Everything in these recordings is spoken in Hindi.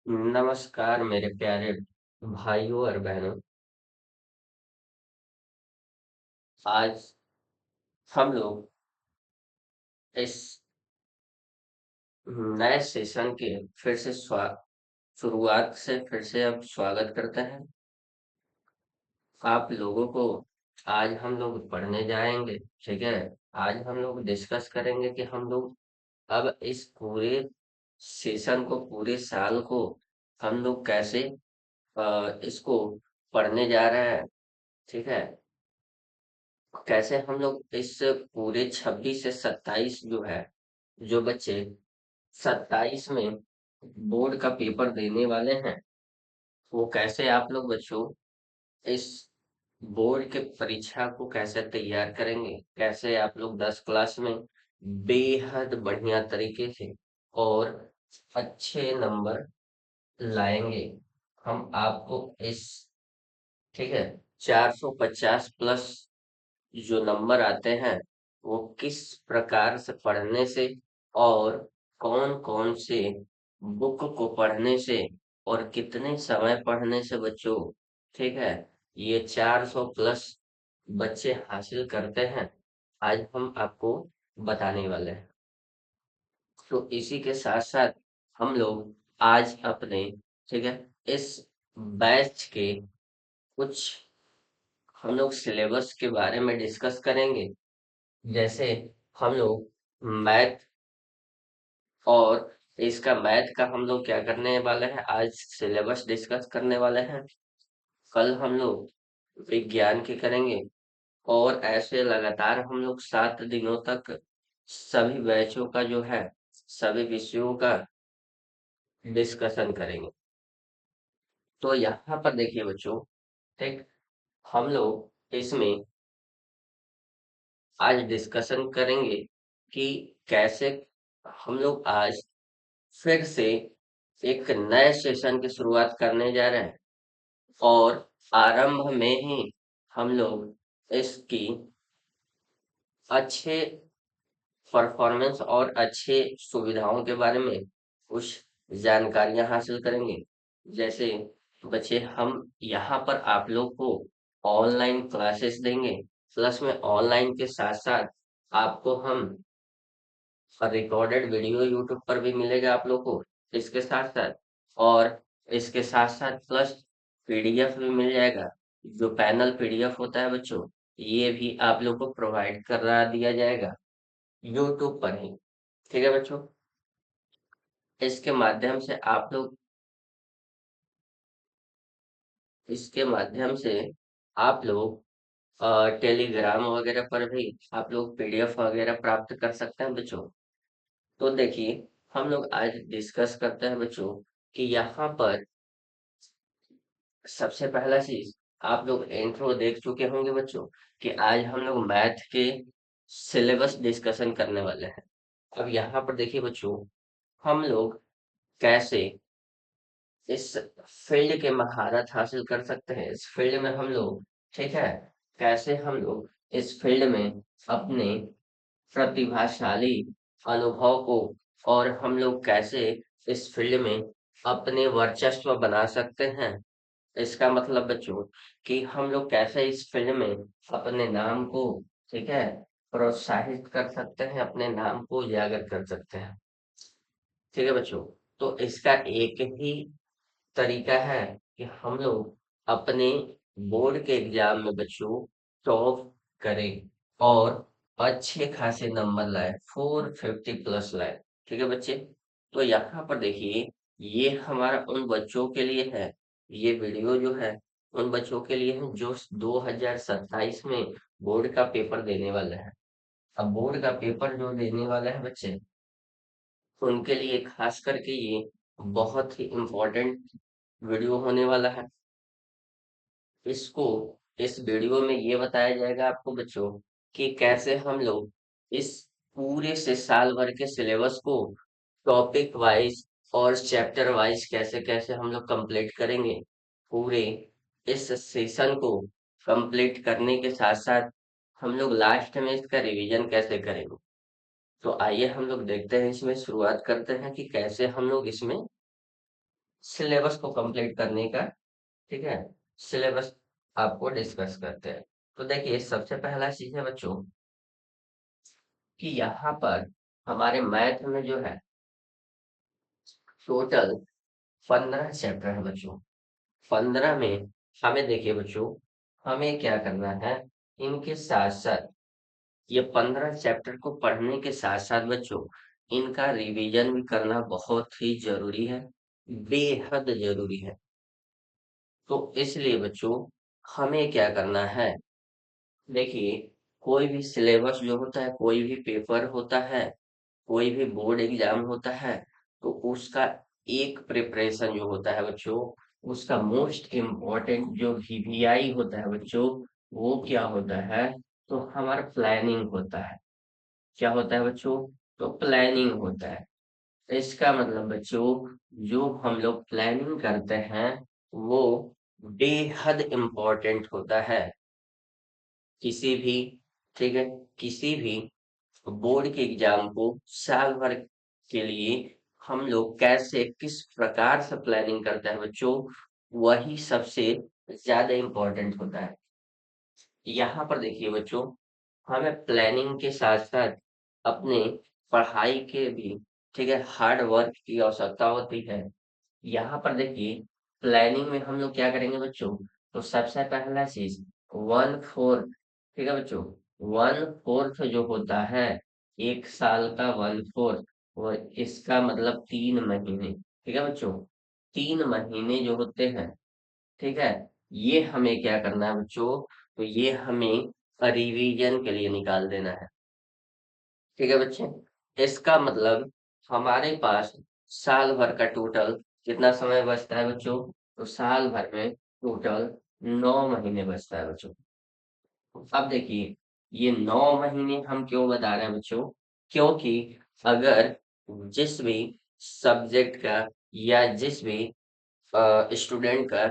नमस्कार मेरे प्यारे भाइयों और बहनों। आज हम लोग इस नए सेशन के फिर से शुरुआत से फिर से अब स्वागत करते हैं आप लोगों को। आज हम लोग पढ़ने जाएंगे, ठीक है। आज हम लोग डिस्कस करेंगे कि हम लोग अब इस पूरे सेशन को, पूरे साल को हम लोग कैसे इसको पढ़ने जा रहे हैं, ठीक है। कैसे हम लोग इस पूरे 26 से 27 जो है, जो बच्चे 27 में बोर्ड का पेपर देने वाले हैं, वो कैसे आप लोग बच्चों इस बोर्ड के परीक्षा को कैसे तैयार करेंगे, कैसे आप लोग 10 क्लास में बेहद बढ़िया तरीके से और अच्छे नंबर लाएंगे। हम आपको इस, ठीक है, 450 प्लस जो नंबर आते हैं वो किस प्रकार से पढ़ने से और कौन-कौन से बुक को पढ़ने से और कितने समय पढ़ने से बच्चों, ठीक है, ये 400 प्लस बच्चे हासिल करते हैं, आज हम आपको बताने वाले हैं। तो इसी के साथ साथ हम लोग आज अपने, ठीक है, इस बैच के कुछ हम लोग सिलेबस के बारे में डिस्कस करेंगे। जैसे हम लोग मैथ, और इसका मैथ का हम लोग क्या करने वाले हैं, आज सिलेबस डिस्कस करने वाले हैं। कल हम लोग विज्ञान के करेंगे और ऐसे लगातार हम लोग 7 दिनों तक सभी बैचों का जो है, सभी विषयों का डिस्कशन करेंगे। तो यहाँ पर देखिए बच्चों, ठीक, हम लोग इसमें आज डिस्कशन करेंगे कि कैसे हम लोग आज फिर से एक नए सेशन की शुरुआत करने जा रहे हैं और आरंभ में ही हम लोग इसकी अच्छे परफॉर्मेंस और अच्छे सुविधाओं के बारे में कुछ जानकारियां हासिल करेंगे। जैसे बच्चे, हम यहाँ पर आप लोग को ऑनलाइन क्लासेस देंगे, प्लस में ऑनलाइन के साथ साथ आपको हम रिकॉर्डेड वीडियो यूट्यूब पर भी मिलेगा आप लोग को, इसके साथ साथ, और इसके साथ साथ प्लस पीडीएफ भी मिल जाएगा। जो पैनल पीडीएफ होता है बच्चों, ये भी आप लोग को प्रोवाइड करा दिया जाएगा यूट्यूब पर ही, ठीक है बच्चों। इसके माध्यम से आप लोग, इसके माध्यम से आप लोग टेलीग्राम वगैरह पर भी आप लोग पीडीएफ वगैरह प्राप्त कर सकते हैं बच्चों। तो देखिए, हम लोग आज डिस्कस करते हैं बच्चों कि यहाँ पर सबसे पहला चीज, आप लोग इंट्रो देख चुके होंगे बच्चों कि आज हम लोग मैथ के सिलेबस डिस्कशन करने वाले हैं। अब यहाँ पर देखिए बच्चों, हम लोग कैसे इस फील्ड के महारत हासिल कर सकते हैं, इस फील्ड में हम लोग, ठीक है, कैसे हम लोग इस फील्ड में अपने प्रतिभाशाली अनुभव को, और हम लोग कैसे इस फील्ड में अपने वर्चस्व बना सकते हैं। इसका मतलब बच्चों कि हम लोग कैसे इस फील्ड में अपने नाम को, ठीक है, प्रोत्साहित कर सकते हैं, अपने नाम को उजागर कर सकते हैं, ठीक है बच्चों। तो इसका एक ही तरीका है कि हम लोग अपने बोर्ड के एग्जाम में बच्चों टॉप करें और अच्छे खासे नंबर लाए, 450 प्लस लाए, ठीक है बच्चे। तो यहाँ पर देखिए, ये हमारा उन बच्चों के लिए है, ये वीडियो जो है उन बच्चों के लिए है जो 2027 में बोर्ड का पेपर देने वाले हैं। अब बोर्ड का पेपर जो देने वाले हैं बच्चे, उनके लिए खास करके ये बहुत ही इम्पोर्टेंट वीडियो होने वाला है। इसको, इस वीडियो में ये बताया जाएगा आपको बच्चों कि कैसे हम लोग इस पूरे से साल भर के सिलेबस को टॉपिक वाइज और चैप्टर वाइज कैसे कैसे हम लोग कंप्लीट करेंगे। पूरे इस सेशन को कंप्लीट करने के साथ साथ हम लोग लास्ट में इसका रिवीजन कैसे करेंगे। तो आइए हम लोग देखते हैं, इसमें शुरुआत करते हैं कि कैसे हम लोग इसमें सिलेबस को कंप्लीट करने का, ठीक है, सिलेबस आपको डिस्कस करते हैं। तो देखिए सबसे पहला चीज है बच्चों कि यहाँ पर हमारे मैथ में जो है टोटल 15 चैप्टर है बच्चों। 15 में हमें देखिए बच्चों, हमें क्या करना है, इनके साथ साथ ये 15 चैप्टर को पढ़ने के साथ साथ बच्चों इनका रिवीजन भी करना बहुत ही जरूरी है, बेहद जरूरी है। तो इसलिए बच्चों हमें क्या करना है, देखिए कोई भी सिलेबस जो होता है, कोई भी पेपर होता है, कोई भी बोर्ड एग्जाम होता है, तो उसका एक प्रिपरेशन जो होता है बच्चों, उसका मोस्ट इम्पोर्टेंट जो वीवीआई होता है बच्चों, वो क्या होता है, तो हमारा प्लानिंग होता है। क्या होता है बच्चों, तो प्लानिंग होता है। इसका मतलब बच्चों जो हम लोग प्लानिंग करते हैं वो बेहद इम्पोर्टेंट होता है किसी भी, ठीक है, किसी भी बोर्ड के एग्जाम को साल भर के लिए हम लोग कैसे किस प्रकार से प्लानिंग करते हैं बच्चों, वही सबसे ज्यादा इम्पोर्टेंट होता है। यहाँ पर देखिए बच्चों, हमें प्लानिंग के साथ साथ अपने पढ़ाई के भी, ठीक है, हार्ड वर्क की आवश्यकता होती है। यहाँ पर देखिए प्लानिंग में हम लोग क्या करेंगे बच्चों, तो सबसे पहला चीज 1/4, ठीक है बच्चों, 1/4 जो होता है, एक साल का 1/4, वो इसका मतलब 3 महीने, ठीक है बच्चों, 3 महीने जो होते हैं, ठीक है, ये हमें क्या करना है बच्चों, तो ये हमें रिवीजन के लिए निकाल देना है। ठीक है बच्चे, इसका मतलब हमारे पास साल भर का टोटल कितना समय बचता है बच्चों, तो साल भर में टोटल 9 महीने बचता है बच्चों। अब देखिए ये 9 महीने हम क्यों बता रहे हैं बच्चों, क्योंकि अगर जिस भी सब्जेक्ट का या जिस भी स्टूडेंट का,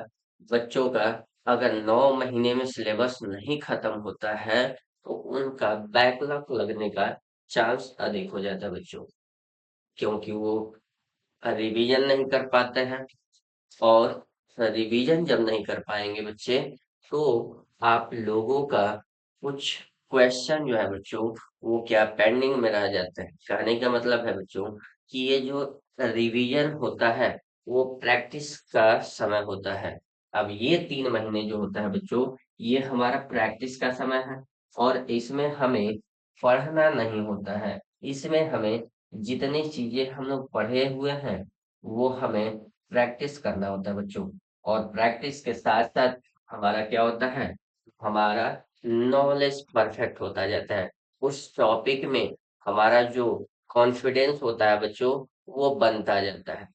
बच्चों का अगर 9 महीने में सिलेबस नहीं खत्म होता है तो उनका बैकलॉग लगने का चांस अधिक हो जाता है बच्चों, क्योंकि वो रिवीजन नहीं कर पाते हैं। और रिवीजन जब नहीं कर पाएंगे बच्चे, तो आप लोगों का कुछ क्वेश्चन जो है बच्चों वो क्या पेंडिंग में रह जाते हैं। कहने का मतलब है बच्चों कि ये जो रिवीजन होता है वो प्रैक्टिस का समय होता है। अब ये 3 महीने जो होता है बच्चों, ये हमारा प्रैक्टिस का समय है, और इसमें हमें पढ़ना नहीं होता है, इसमें हमें जितनी चीजें हम लोग पढ़े हुए हैं वो हमें प्रैक्टिस करना होता है बच्चों। और प्रैक्टिस के साथ साथ हमारा क्या होता है, हमारा नॉलेज परफेक्ट होता जाता है उस टॉपिक में। हमारा जो कॉन्फिडेंस होता है बच्चों वो बनता जाता है।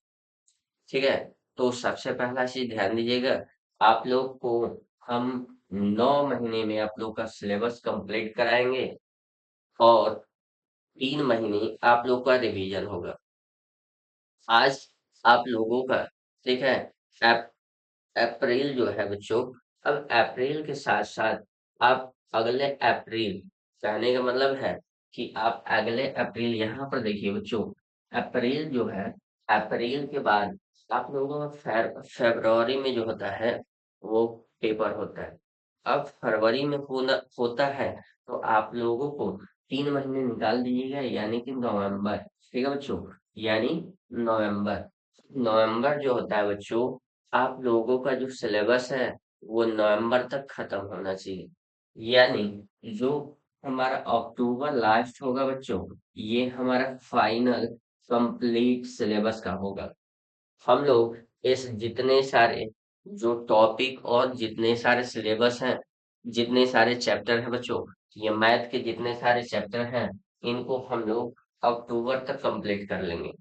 ठीक है, तो सबसे पहला चीज ध्यान दीजिएगा, आप लोग को हम 9 महीने में आप लोग का सिलेबस कंप्लीट कराएंगे, और 3 महीने आप लोग का रिवीजन होगा। आज आप लोगों का, ठीक है, अप्रैल जो है बच्चों, अब अप्रैल के साथ साथ आप अगले अप्रैल, कहने का मतलब है कि आप अगले अप्रैल, यहाँ पर देखिए बच्चों, अप्रैल जो है, अप्रैल के बाद आप लोगों का फरवरी में जो होता है वो पेपर होता है। अब फरवरी में होता है, तो आप लोगों को 3 महीने निकाल दीजिएगा, यानी कि नवंबर, ठीक है बच्चों, यानी नवंबर, नवंबर जो होता है बच्चों, आप लोगों का जो सिलेबस है वो नवंबर तक खत्म होना चाहिए। यानी जो हमारा अक्टूबर लास्ट होगा बच्चों, ये हमारा फाइनल कंप्लीट सिलेबस का होगा। हम लोग इस जितने सारे जो टॉपिक और जितने सारे सिलेबस हैं, जितने सारे चैप्टर हैं बच्चों, ये मैथ के जितने सारे चैप्टर हैं, इनको हम लोग अक्टूबर तक कंप्लीट कर लेंगे।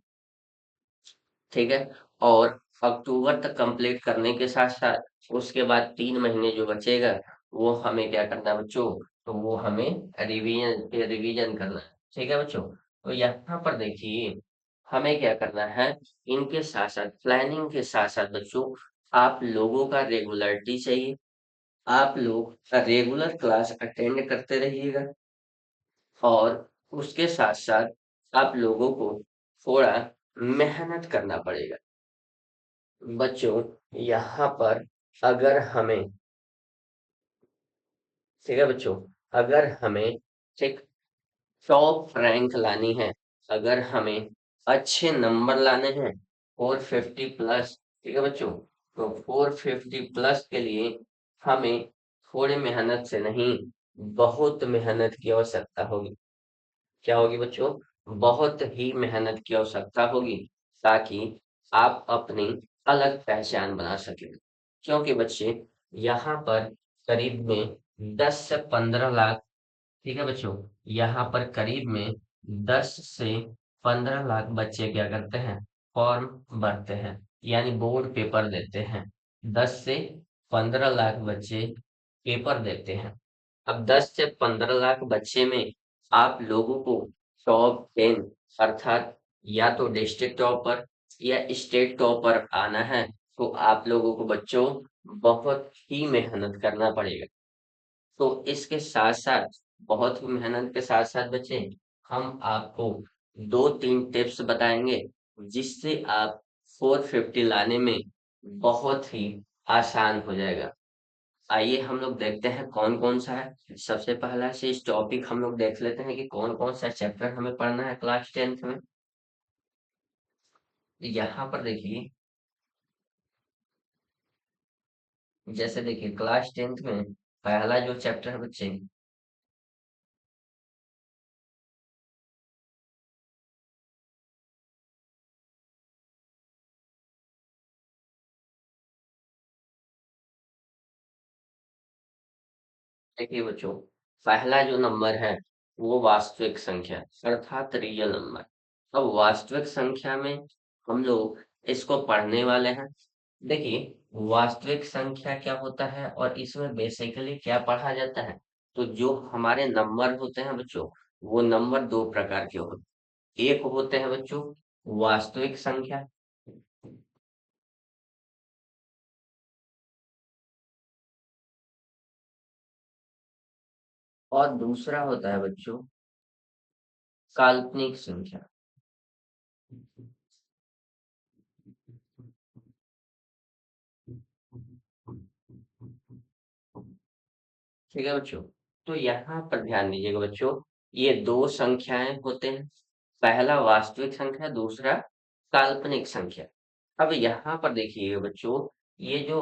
ठीक है, और अक्टूबर तक कंप्लीट करने के साथ साथ उसके बाद 3 महीने जो बचेगा वो हमें क्या करना है बच्चों, तो वो हमें रिवीजन रिवीजन करना है। ठीक है बच्चों, तो यहाँ पर देखिए हमें क्या करना है, इनके साथ साथ प्लानिंग के साथ साथ बच्चों आप लोगों का रेगुलरिटी चाहिए। आप लोग रेगुलर क्लास अटेंड करते रहिएगा, और उसके साथ साथ आप लोगों को थोड़ा मेहनत करना पड़ेगा। बच्चों यहाँ पर अगर हमें, ठीक है बच्चों, अगर हमें ठीक टॉप रैंक लानी है, अगर हमें अच्छे नंबर लाने हैं 450 प्लस, ठीक है बच्चों, तो 450 प्लस के लिए हमें थोड़ी मेहनत से नहीं, बहुत मेहनत की आवश्यकता होगी। क्या होगी बच्चों? बहुत ही मेहनत की आवश्यकता होगी, ताकि आप अपनी अलग पहचान बना सकें। क्योंकि बच्चे यहाँ पर करीब में 10 से 15 लाख, ठीक है बच्चों, यहाँ पर करीब में 10 से 15 लाख बच्चे क्या करते हैं? फॉर्म भरते हैं, यानी बोर्ड पेपर देते हैं। 10 से 15 लाख बच्चे पेपर देते हैं। अब 10 से 15 लाख बच्चे में आप लोगों को टॉप 10, अर्थात या तो डिस्ट्रिक्ट टॉपर या स्टेट टॉपर आना है, तो आप लोगों को बच्चों बहुत ही मेहनत करना पड़ेगा। तो इसके साथ-साथ, बहुत ही मेहनत के साथ-साथ बच्चे, हम आपको 2-3 टिप्स बताएँगे, जिससे आप 450 लाने में बहुत ही आसान हो जाएगा। आइए हम लोग देखते हैं कौन-कौन सा है। सबसे पहला से इस टॉपिक हम लोग देख लेते हैं कि कौन-कौन सा चैप्टर हमें पढ़ना है क्लास 10th में। यहाँ पर देखिए, जैसे देखिए क्लास 10th में पहला जो चैप्टर है बच्चे, देखिए बच्चों, पहला जो नंबर है वो वास्तविक संख्या, अर्थात रियल नंबर। अब वास्तविक संख्या में हम लोग इसको पढ़ने वाले हैं। देखिए, वास्तविक संख्या क्या होता है और इसमें बेसिकली क्या पढ़ा जाता है? तो जो हमारे नंबर होते हैं बच्चों, वो नंबर दो प्रकार के होते हैं। एक होते हैं बच्चों वास्तविक संख्या, और दूसरा होता है बच्चों काल्पनिक संख्या। ठीक है बच्चों, तो यहाँ पर ध्यान दीजिएगा बच्चों, ये दो संख्याएं होते हैं। पहला वास्तविक संख्या, दूसरा काल्पनिक संख्या। अब यहाँ पर देखिए बच्चों, ये जो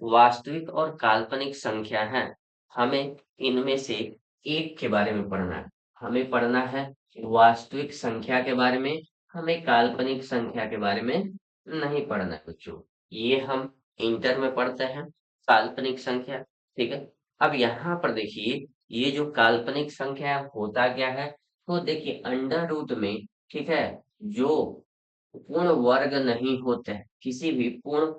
वास्तविक और काल्पनिक संख्या है, हमें इनमें से एक के बारे में पढ़ना है। हमें पढ़ना है वास्तविक संख्या के बारे में, हमें काल्पनिक संख्या के बारे में नहीं पढ़ना है बच्चों। ये हम इंटर में पढ़ते हैं, काल्पनिक संख्या। ठीक है। अब यहाँ पर देखिए, ये जो काल्पनिक संख्या होता क्या है? तो देखिए अंडर रूट में, ठीक है, जो पूर्ण वर्ग नहीं होते हैं, किसी भी पूर्ण,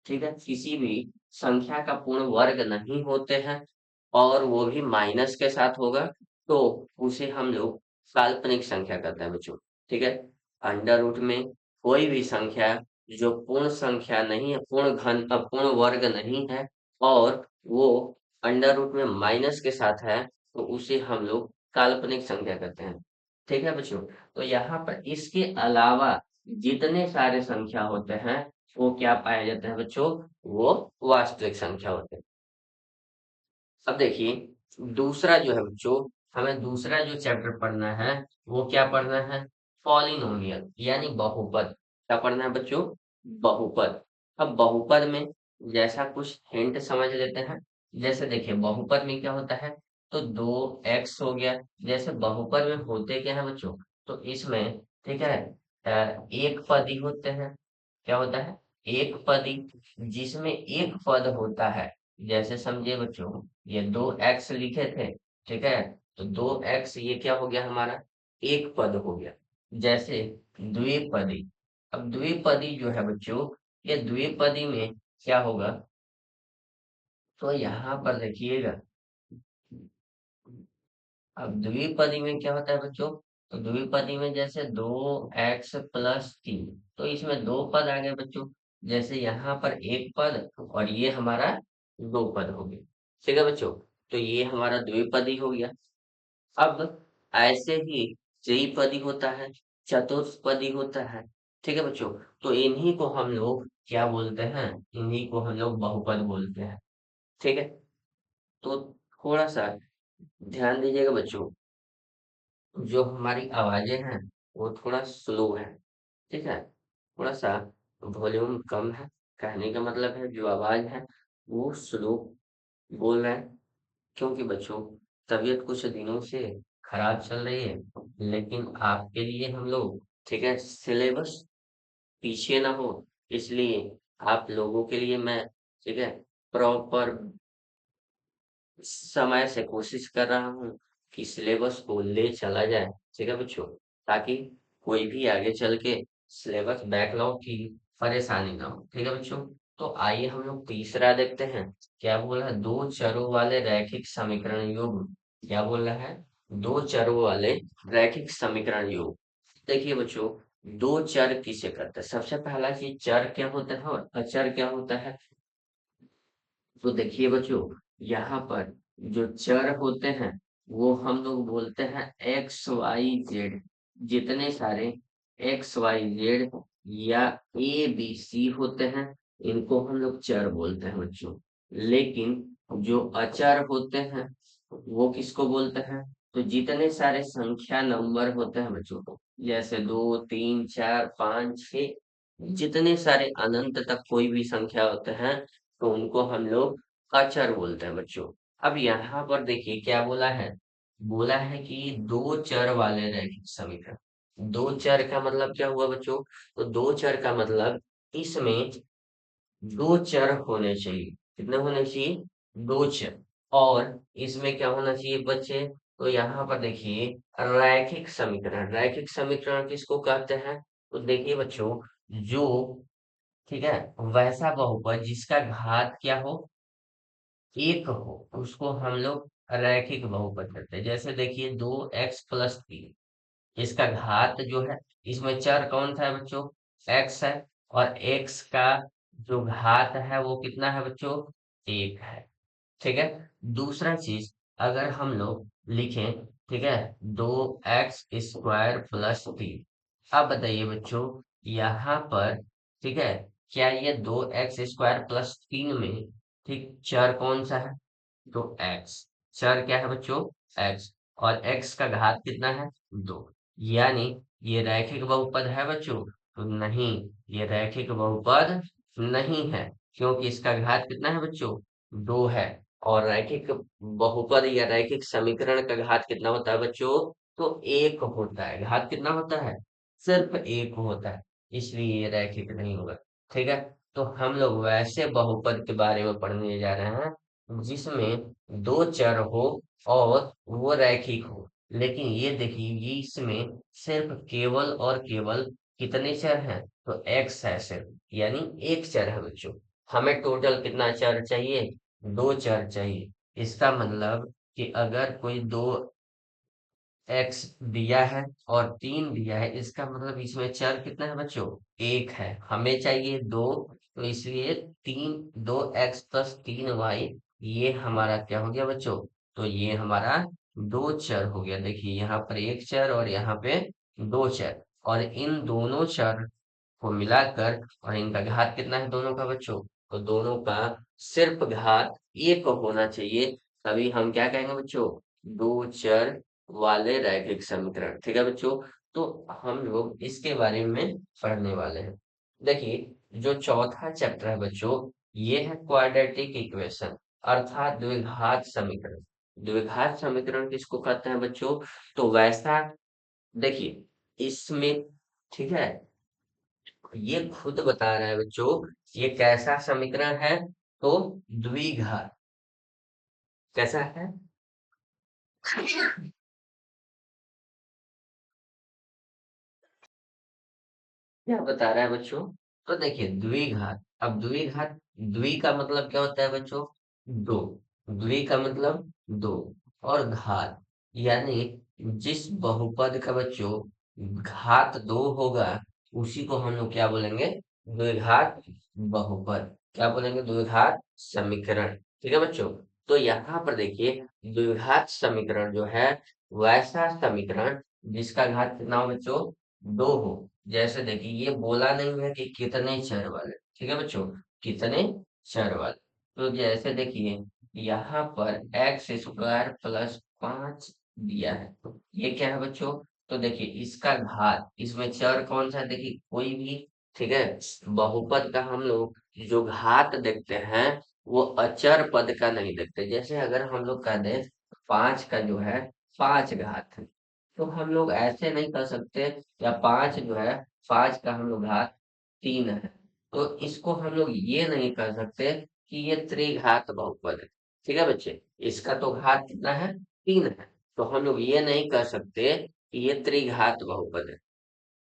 ठीक है, किसी भी संख्या का पूर्ण वर्ग नहीं होते हैं, और वो भी माइनस के साथ होगा, तो उसे हम लोग काल्पनिक संख्या कहते हैं बच्चों। ठीक है। अंडर रूट में कोई भी संख्या जो पूर्ण संख्या नहीं है, पूर्ण वर्ग नहीं है, और वो अंडर रूट में माइनस के साथ है, तो उसे हम लोग काल्पनिक संख्या कहते हैं। ठीक है बच्चों। तो यहाँ पर इसके अलावा जितने सारे संख्या होते हैं, वो क्या पाए जाते हैं बच्चों? वो वास्तविक संख्या होते हैं। अब देखिए, दूसरा जो है बच्चों, हमें दूसरा जो चैप्टर पढ़ना है, वो क्या पढ़ना है? पॉलिनोमियल, यानी बहुपद। क्या पढ़ना है बच्चों? बहुपद। अब बहुपद में जैसा कुछ हिंट समझ लेते हैं। जैसे देखिए बहुपद में क्या होता है? तो 2x हो गया। जैसे बहुपद में होते क्या है बच्चों? तो इसमें, ठीक है, एक पद ही होते हैं। क्या होता है? एक पद ही, जिसमें एक पद होता है। जैसे समझिए बच्चों, ये 2x लिखे थे, ठीक है, तो 2x ये क्या हो गया हमारा? एक पद हो गया। जैसे द्विपदी, अब द्विपदी जो है बच्चों, ये द्विपदी में क्या होगा? तो यहाँ पर देखिएगा, अब द्विपदी में क्या होता है बच्चों? तो द्विपदी में जैसे 2x+3, तो इसमें दो पद आ गए बच्चों। जैसे यहाँ पर एक पद, और ये हमारा दो पद हो गए। ठीक है बच्चों, तो ये हमारा द्विपदी हो गया। अब ऐसे ही त्रिपदी होता है, चतुष्पदी होता है, ठीक है बच्चों। तो इन्हीं को हम लोग क्या बोलते हैं, इन्हीं को हम लोग बहुपद बोलते हैं। ठीक है। तो थोड़ा सा ध्यान दीजिएगा बच्चों, जो हमारी आवाजें हैं वो थोड़ा स्लो है। ठीक है, थोड़ा सा वॉल्यूम कम है। कहने का मतलब है जो आवाज है वो स्लो बोल रहे हैं, क्योंकि बच्चों तबीयत कुछ दिनों से खराब चल रही है। लेकिन आपके लिए हम लोग, ठीक है, सिलेबस पीछे ना हो, इसलिए आप लोगों के लिए मैं, ठीक है, प्रॉपर समय से कोशिश कर रहा हूँ कि सिलेबस को ले चला जाए। ठीक है बच्चों, ताकि कोई भी आगे चल के सिलेबस बैकलॉग की परेशानी ना हो। ठीक है बच्चों। तो आइए हम लोग तीसरा देखते हैं। क्या बोल रहा है, दो चरों वाले रैखिक समीकरण योग। क्या बोल रहा है, दो चरों वाले रैखिक समीकरण योग। देखिए बच्चों, दो चर किसे कहते हैं। सबसे पहला चीज, चर क्या होता है और अचर क्या होता है। तो देखिए बच्चों, यहाँ पर जो चर होते हैं वो हम लोग बोलते हैं एक्स वाई जेड। जितने सारे एक्स वाई जेड या ए बी सी होते हैं, इनको हम लोग चर बोलते हैं बच्चों। लेकिन जो अचर होते हैं वो किसको बोलते हैं। तो जितने सारे संख्या नंबर होते हैं बच्चों, जैसे 2 3 4 5 6, जितने सारे अनंत तक कोई भी संख्या होते हैं, तो उनको हम लोग अचर बोलते हैं बच्चों। अब यहाँ पर देखिए क्या बोला है कि दो चर वाले रैखिक समीकरण। दो चर का मतलब क्या हुआ बच्चों। तो दो चर का मतलब इसमें दो चर होने चाहिए। कितने होने चाहिए, दो चर। और इसमें क्या होना चाहिए बच्चे, तो यहाँ पर देखिए रैखिक समीकरण। रैखिक समीकरण किसको कहते हैं। तो देखिए बच्चों, जो, ठीक है, वैसा बहुपद जिसका घात क्या हो, एक हो, उसको हम लोग रैखिक बहुपद कहते हैं। जैसे देखिए 2x+3, इसका घात जो है, इसमें चर कौन सा है बच्चों, x है। और x का जो घात है वो कितना है बच्चों, एक है। ठीक है। दूसरा चीज, अगर हम लोग लिखें, ठीक है, 2x² + 3। अब बताइए बच्चों, यहाँ पर, ठीक है, क्या ये 2x² + 3 में, ठीक, चर कौन सा है, तो x। चर क्या है बच्चों, x। और x का घात कितना है, 2। यानी ये रैखिक बहुपद है बच्चों, तो नहीं, ये रैखिक बहुपद नहीं है, क्योंकि इसका घात कितना है बच्चों, 2 है। और रैखिक बहुपद या रैखिक समीकरण का घात कितना होता है बच्चों, तो एक होता है। घात कितना होता है, सिर्फ एक होता है, इसलिए ये रैखिक नहीं होगा। ठीक है। तो हम लोग वैसे बहुपद के बारे में पढ़ने जा रहे हैं जिसमें दो चर हो और वो रैखिक हो। लेकिन ये देखिए, ये इसमें सिर्फ केवल और केवल कितने चर हैं, तो एक्स है सिर्फ, यानी एक चर है बच्चों। हमें टोटल कितना चर चाहिए, दो चर चाहिए। इसका मतलब कि अगर कोई दो एक्स दिया है और 3 दिया है, इसका मतलब इसमें चर कितना है बच्चों, एक है। हमें चाहिए दो, तो इसलिए 2x + 3y, ये हमारा क्या हो गया बच्चों, तो ये हमारा दो चर हो गया। देखिए यहाँ पर एक चर और यहाँ पे दो चर, और इन दोनों चर को मिलाकर, और इनका घात कितना है दोनों का बच्चों, तो दोनों का सिर्फ घात एक होना चाहिए। तभी हम क्या कहेंगे बच्चों, दो चर वाले रैखिक समीकरण। ठीक है बच्चों। तो हम लोग इसके बारे में पढ़ने वाले हैं। देखिए जो चौथा चैप्टर है बच्चों, ये है क्वाड्रेटिक इक्वेशन, अर्थात द्विघात समीकरण। द्विघात समीकरण किसको कहते हैं बच्चों, तो वैसा, देखिए इसमें, ठीक है, ये खुद बता रहा है बच्चों, ये कैसा समीकरण है, तो द्विघात। कैसा है, क्या बता रहा है बच्चों, तो देखिए द्विघात। अब द्विघात, द्वि का मतलब क्या होता है बच्चों, दो। द्वि का मतलब दो, और घात यानी जिस बहुपद का बच्चों घात दो होगा, उसी को हम लोग क्या बोलेंगे, द्विघात बहुपद। क्या बोलेंगे, द्विघात समीकरण। ठीक है बच्चों। तो यहाँ पर देखिए, द्विघात समीकरण जो है, वैसा समीकरण जिसका घात कितना हो बच्चों, दो हो। जैसे देखिए ये बोला नहीं है कि कितने चर वाले, ठीक है बच्चों, कितने चर वाले। तो जैसे देखिए यहाँ पर एक्स स्क्वायर प्लस 5 दिया है, तो ये क्या है बच्चों, तो देखिए इसका घात, इसमें चर कौन सा है, देखिए कोई भी, ठीक है। बहुपद का हम लोग जो घात देखते हैं वो अचर पद का नहीं देखते। जैसे अगर हम लोग कह दें 5 का जो है 5 घात है, तो हम लोग ऐसे नहीं कर सकते, या 5 जो है 5 का हम लोग घात 3 है, तो इसको हम लोग ये नहीं कर सकते कि ये त्रिघात बहुपद है, ठीक है बच्चे। इसका तो घात कितना है, 3 है, तो हम लोग ये नहीं कर सकते कि ये त्रिघात बहुपद है।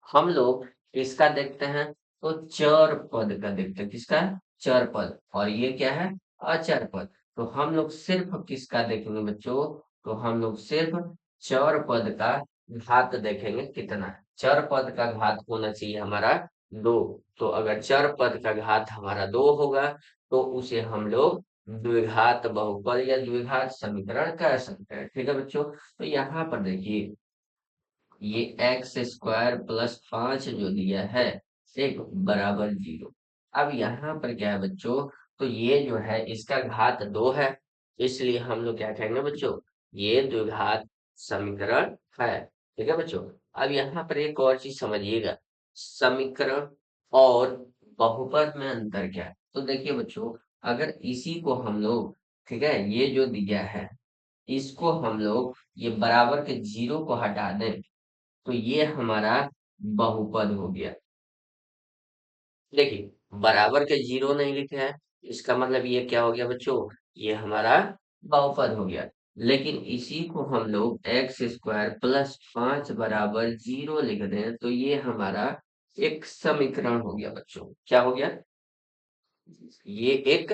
हम लोग इसका देखते हैं तो चर पद का देखते हैं, किसका, चर पद, और ये क्या है, अचर पद। तो हम लोग सिर्फ किसका देखेंगे बच्चों, तो हम लोग सिर्फ चर पद का घात देखेंगे कितना है। चर पद का घात होना चाहिए हमारा 2। तो अगर चर पद का घात हमारा 2 होगा तो उसे हम लोग द्विघात बहुपद या द्विघात समीकरण कह सकते हैं, ठीक है बच्चों। तो यहाँ पर देखिए ये एक्स स्क्वायर प्लस 5 जो दिया है एक बराबर 0। अब यहाँ पर क्या है बच्चों, तो ये जो है इसका घात 2 है, इसलिए हम लोग क्या कहेंगे बच्चों, ये द्विघात समीकरण है, ठीक है बच्चों। अब यहाँ पर एक और चीज समझिएगा, समीकरण और बहुपद में अंतर क्या है। तो देखिए बच्चों, अगर इसी को हम लोग, ठीक है, ये जो दिया है इसको हम लोग ये बराबर के 0 को हटा दें, तो ये हमारा बहुपद हो गया। देखिए बराबर के 0 नहीं लिखे हैं, इसका मतलब ये क्या हो गया बच्चों, ये हमारा बहुपद हो गया। लेकिन इसी को हम लोग एक्स स्क्वायर प्लस 5 बराबर 0 लिख दें, तो ये हमारा एक समीकरण हो गया बच्चों। क्या हो गया, ये एक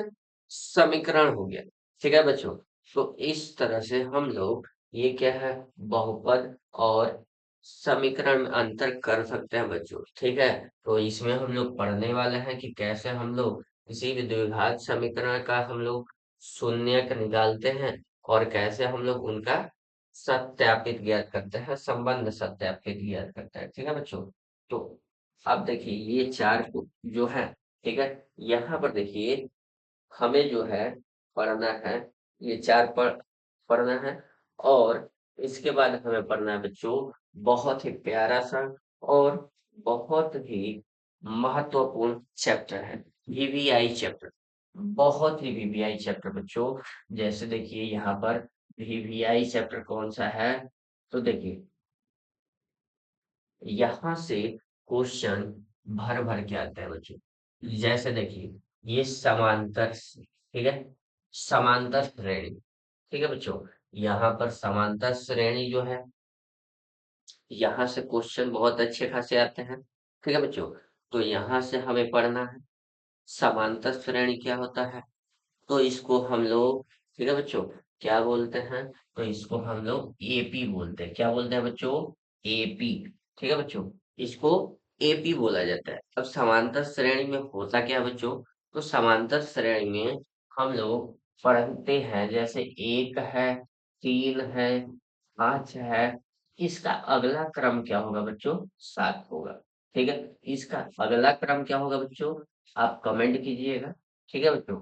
समीकरण हो गया, ठीक है बच्चों। तो इस तरह से हम लोग ये क्या है, बहुपद और समीकरण में अंतर कर सकते हैं बच्चों, ठीक है। तो इसमें हम लोग पढ़ने वाले हैं कि कैसे हम लोग किसी भी द्विघात समीकरण का हम लोग शून्यक निकालते हैं, और कैसे हम लोग उनका सत्यापित ज्ञात करते हैं, संबंध सत्यापित ज्ञात करते हैं, ठीक है बच्चों। तो अब देखिए ये चार जो है, ठीक है, यहाँ पर देखिए हमें जो है पढ़ना है, ये चार पढ़ना है, और इसके बाद हमें पढ़ना है बच्चों बहुत ही प्यारा सा और बहुत ही महत्वपूर्ण चैप्टर है, वीवीआई चैप्टर। बहुत ही वीवीआई चैप्टर बच्चों। जैसे देखिए यहाँ पर वीवीआई चैप्टर कौन सा है, तो देखिए यहाँ से क्वेश्चन भर भर के आते हैं बच्चों। जैसे देखिए ये समांतर, ठीक है, समांतर श्रेणी, ठीक है बच्चों। यहाँ पर समांतर श्रेणी जो है, यहाँ से क्वेश्चन बहुत अच्छे खासे आते हैं, ठीक है बच्चों। तो यहाँ से हमें पढ़ना है समांतर श्रेणी क्या होता है। तो इसको हम लोग, ठीक है बच्चों, क्या बोलते हैं, तो इसको हम लोग एपी बोलते हैं। क्या बोलते हैं बच्चों, एपी, ठीक है बच्चों, इसको एपी बोला जाता है। अब समांतर श्रेणी में होता क्या है बच्चों, तो समांतर श्रेणी में हम लोग पढ़ते हैं जैसे 1 है, 3 है, 5 है, इसका अगला क्रम क्या होगा बच्चों, 7 होगा, ठीक है। इसका अगला क्रम क्या होगा बच्चों, आप कमेंट कीजिएगा, ठीक है बच्चों।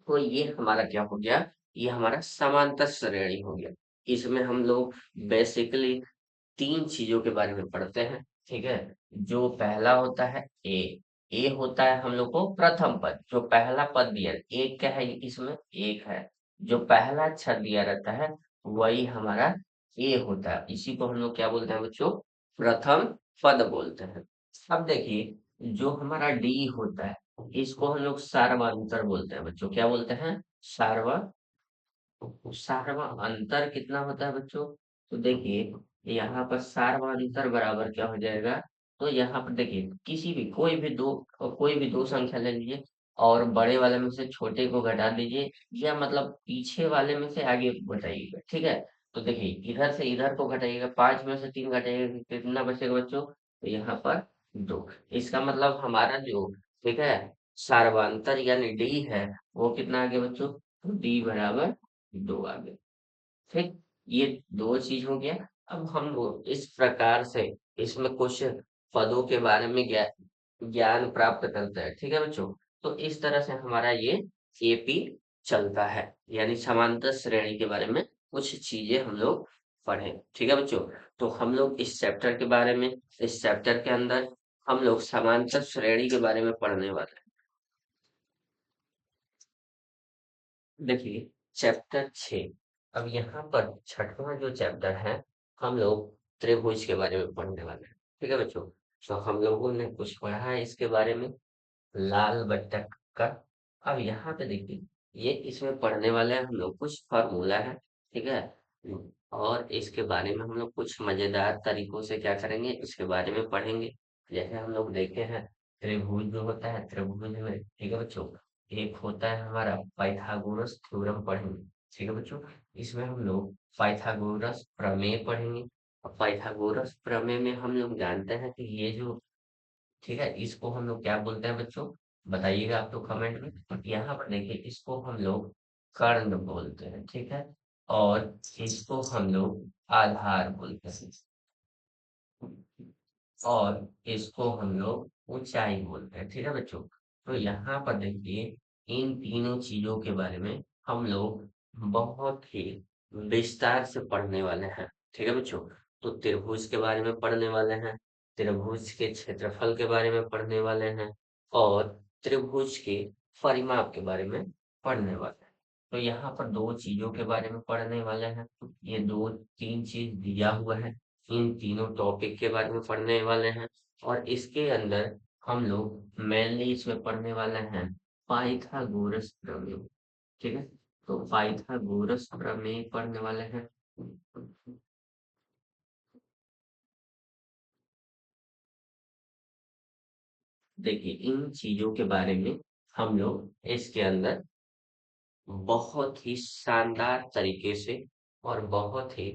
तो ये हमारा क्या हो गया, ये हमारा समांतर श्रेणी हो गया। इसमें हम लोग बेसिकली 3 चीजों के बारे में पढ़ते हैं, ठीक है। जो पहला होता है ए होता है हम लोग को प्रथम पद, जो पहला पद दिया है, एक क्या है इसमें, एक है, जो पहला अक्षर दिया रहता है वही हमारा ए होता है। इसी को हम लोग क्या बोलते हैं बच्चों, प्रथम पद बोलते हैं। अब देखिए जो हमारा डी होता है इसको हम लोग सार्वंतर बोलते हैं बच्चों। क्या बोलते हैं, सार्व सार्वंतर कितना होता है बच्चों, तो देखिए यहाँ पर सार्वंतर बराबर क्या हो जाएगा, तो यहाँ पर देखिए किसी भी कोई भी दो संख्या ले लीजिए, और बड़े वाले में से छोटे को घटा दीजिए, या मतलब पीछे वाले में से आगे घटाइएगा, ठीक है। तो देखिए इधर से इधर को घटाइएगा, 5 में से 3 घटाइएगा, कितना बचेगा बच्चों, तो यहाँ पर 2। इसका मतलब हमारा जो, ठीक है, सार्वंतर यानी डी है वो कितना आ गया बच्चों, तो डी बराबर 2 आ गए, ठीक। ये दो चीज हो गया। अब हम लोग इस प्रकार से इसमें कुछ पदों के बारे में ज्ञान प्राप्त करता है। ठीक है बच्चों, तो इस तरह से हमारा ये एपी चलता है, यानी समांतर श्रेणी के बारे में कुछ चीजें हम लोग पढ़ें। ठीक है बच्चों, तो हम लोग इस चैप्टर के बारे में, इस चैप्टर के अंदर हम लोग समांतर श्रेणी के बारे में पढ़ने वाले हैं। देखिए चैप्टर 6, अब यहाँ पर छठवां जो चैप्टर है, हम लोग त्रिभुज के बारे में पढ़ने वाले हैं। ठीक है बच्चों, तो हम लोगों ने कुछ पढ़ा है इसके बारे में, लाल बट्टक का। अब यहाँ पे देखिए, ये इसमें पढ़ने वाले हैं हम लोग कुछ फार्मूला है। ठीक है, और इसके बारे में हम लोग कुछ मजेदार तरीकों से क्या करेंगे, इसके बारे में पढ़ेंगे। जैसे हम लोग देखे हैं, त्रिभुज जो होता है, त्रिभुज में ठीक है बच्चों, एक होता है हमारा पाइथागोरस थ्योरम पढ़ेंगे। ठीक है बच्चों, इसमें हम लोग पाइथागोरस प्रमेय पढ़ेंगे। और पाइथागोरस प्रमेय में हम लोग जानते हैं कि ये जो, ठीक है, इसको हम लोग क्या बोलते हैं बच्चों, बताइएगा आप तो कमेंट में। यहाँ पर देखिए, इसको हम लोग कर्ण बोलते हैं। ठीक है, और इसको हम लोग आधार बोलते हैं, और इसको हम लोग ऊंचाई बोलते हैं। ठीक है बच्चों, तो यहाँ पर देखिए, इन तीनों चीजों के बारे में हम लोग बहुत ही विस्तार से पढ़ने वाले हैं। ठीक है बच्चों, तो त्रिभुज के बारे में पढ़ने वाले हैं, त्रिभुज के क्षेत्रफल के बारे में पढ़ने वाले हैं, और त्रिभुज के परिमाप के बारे में पढ़ने वाले हैं। तो यहाँ पर दो चीजों के बारे में पढ़ने वाले हैं, ये दो तीन चीज दिया हुआ है, इन तीनों टॉपिक के बारे में पढ़ने वाले हैं। और इसके अंदर हम लोग मेनली इसमें पढ़ने वाले हैं पाइथागोरस प्रमेय। ठीक है, तो पाइथागोरस प्रमेय पढ़ने वाले हैं। देखिए इन चीजों के बारे में हम लोग इसके अंदर बहुत ही शानदार तरीके से और बहुत ही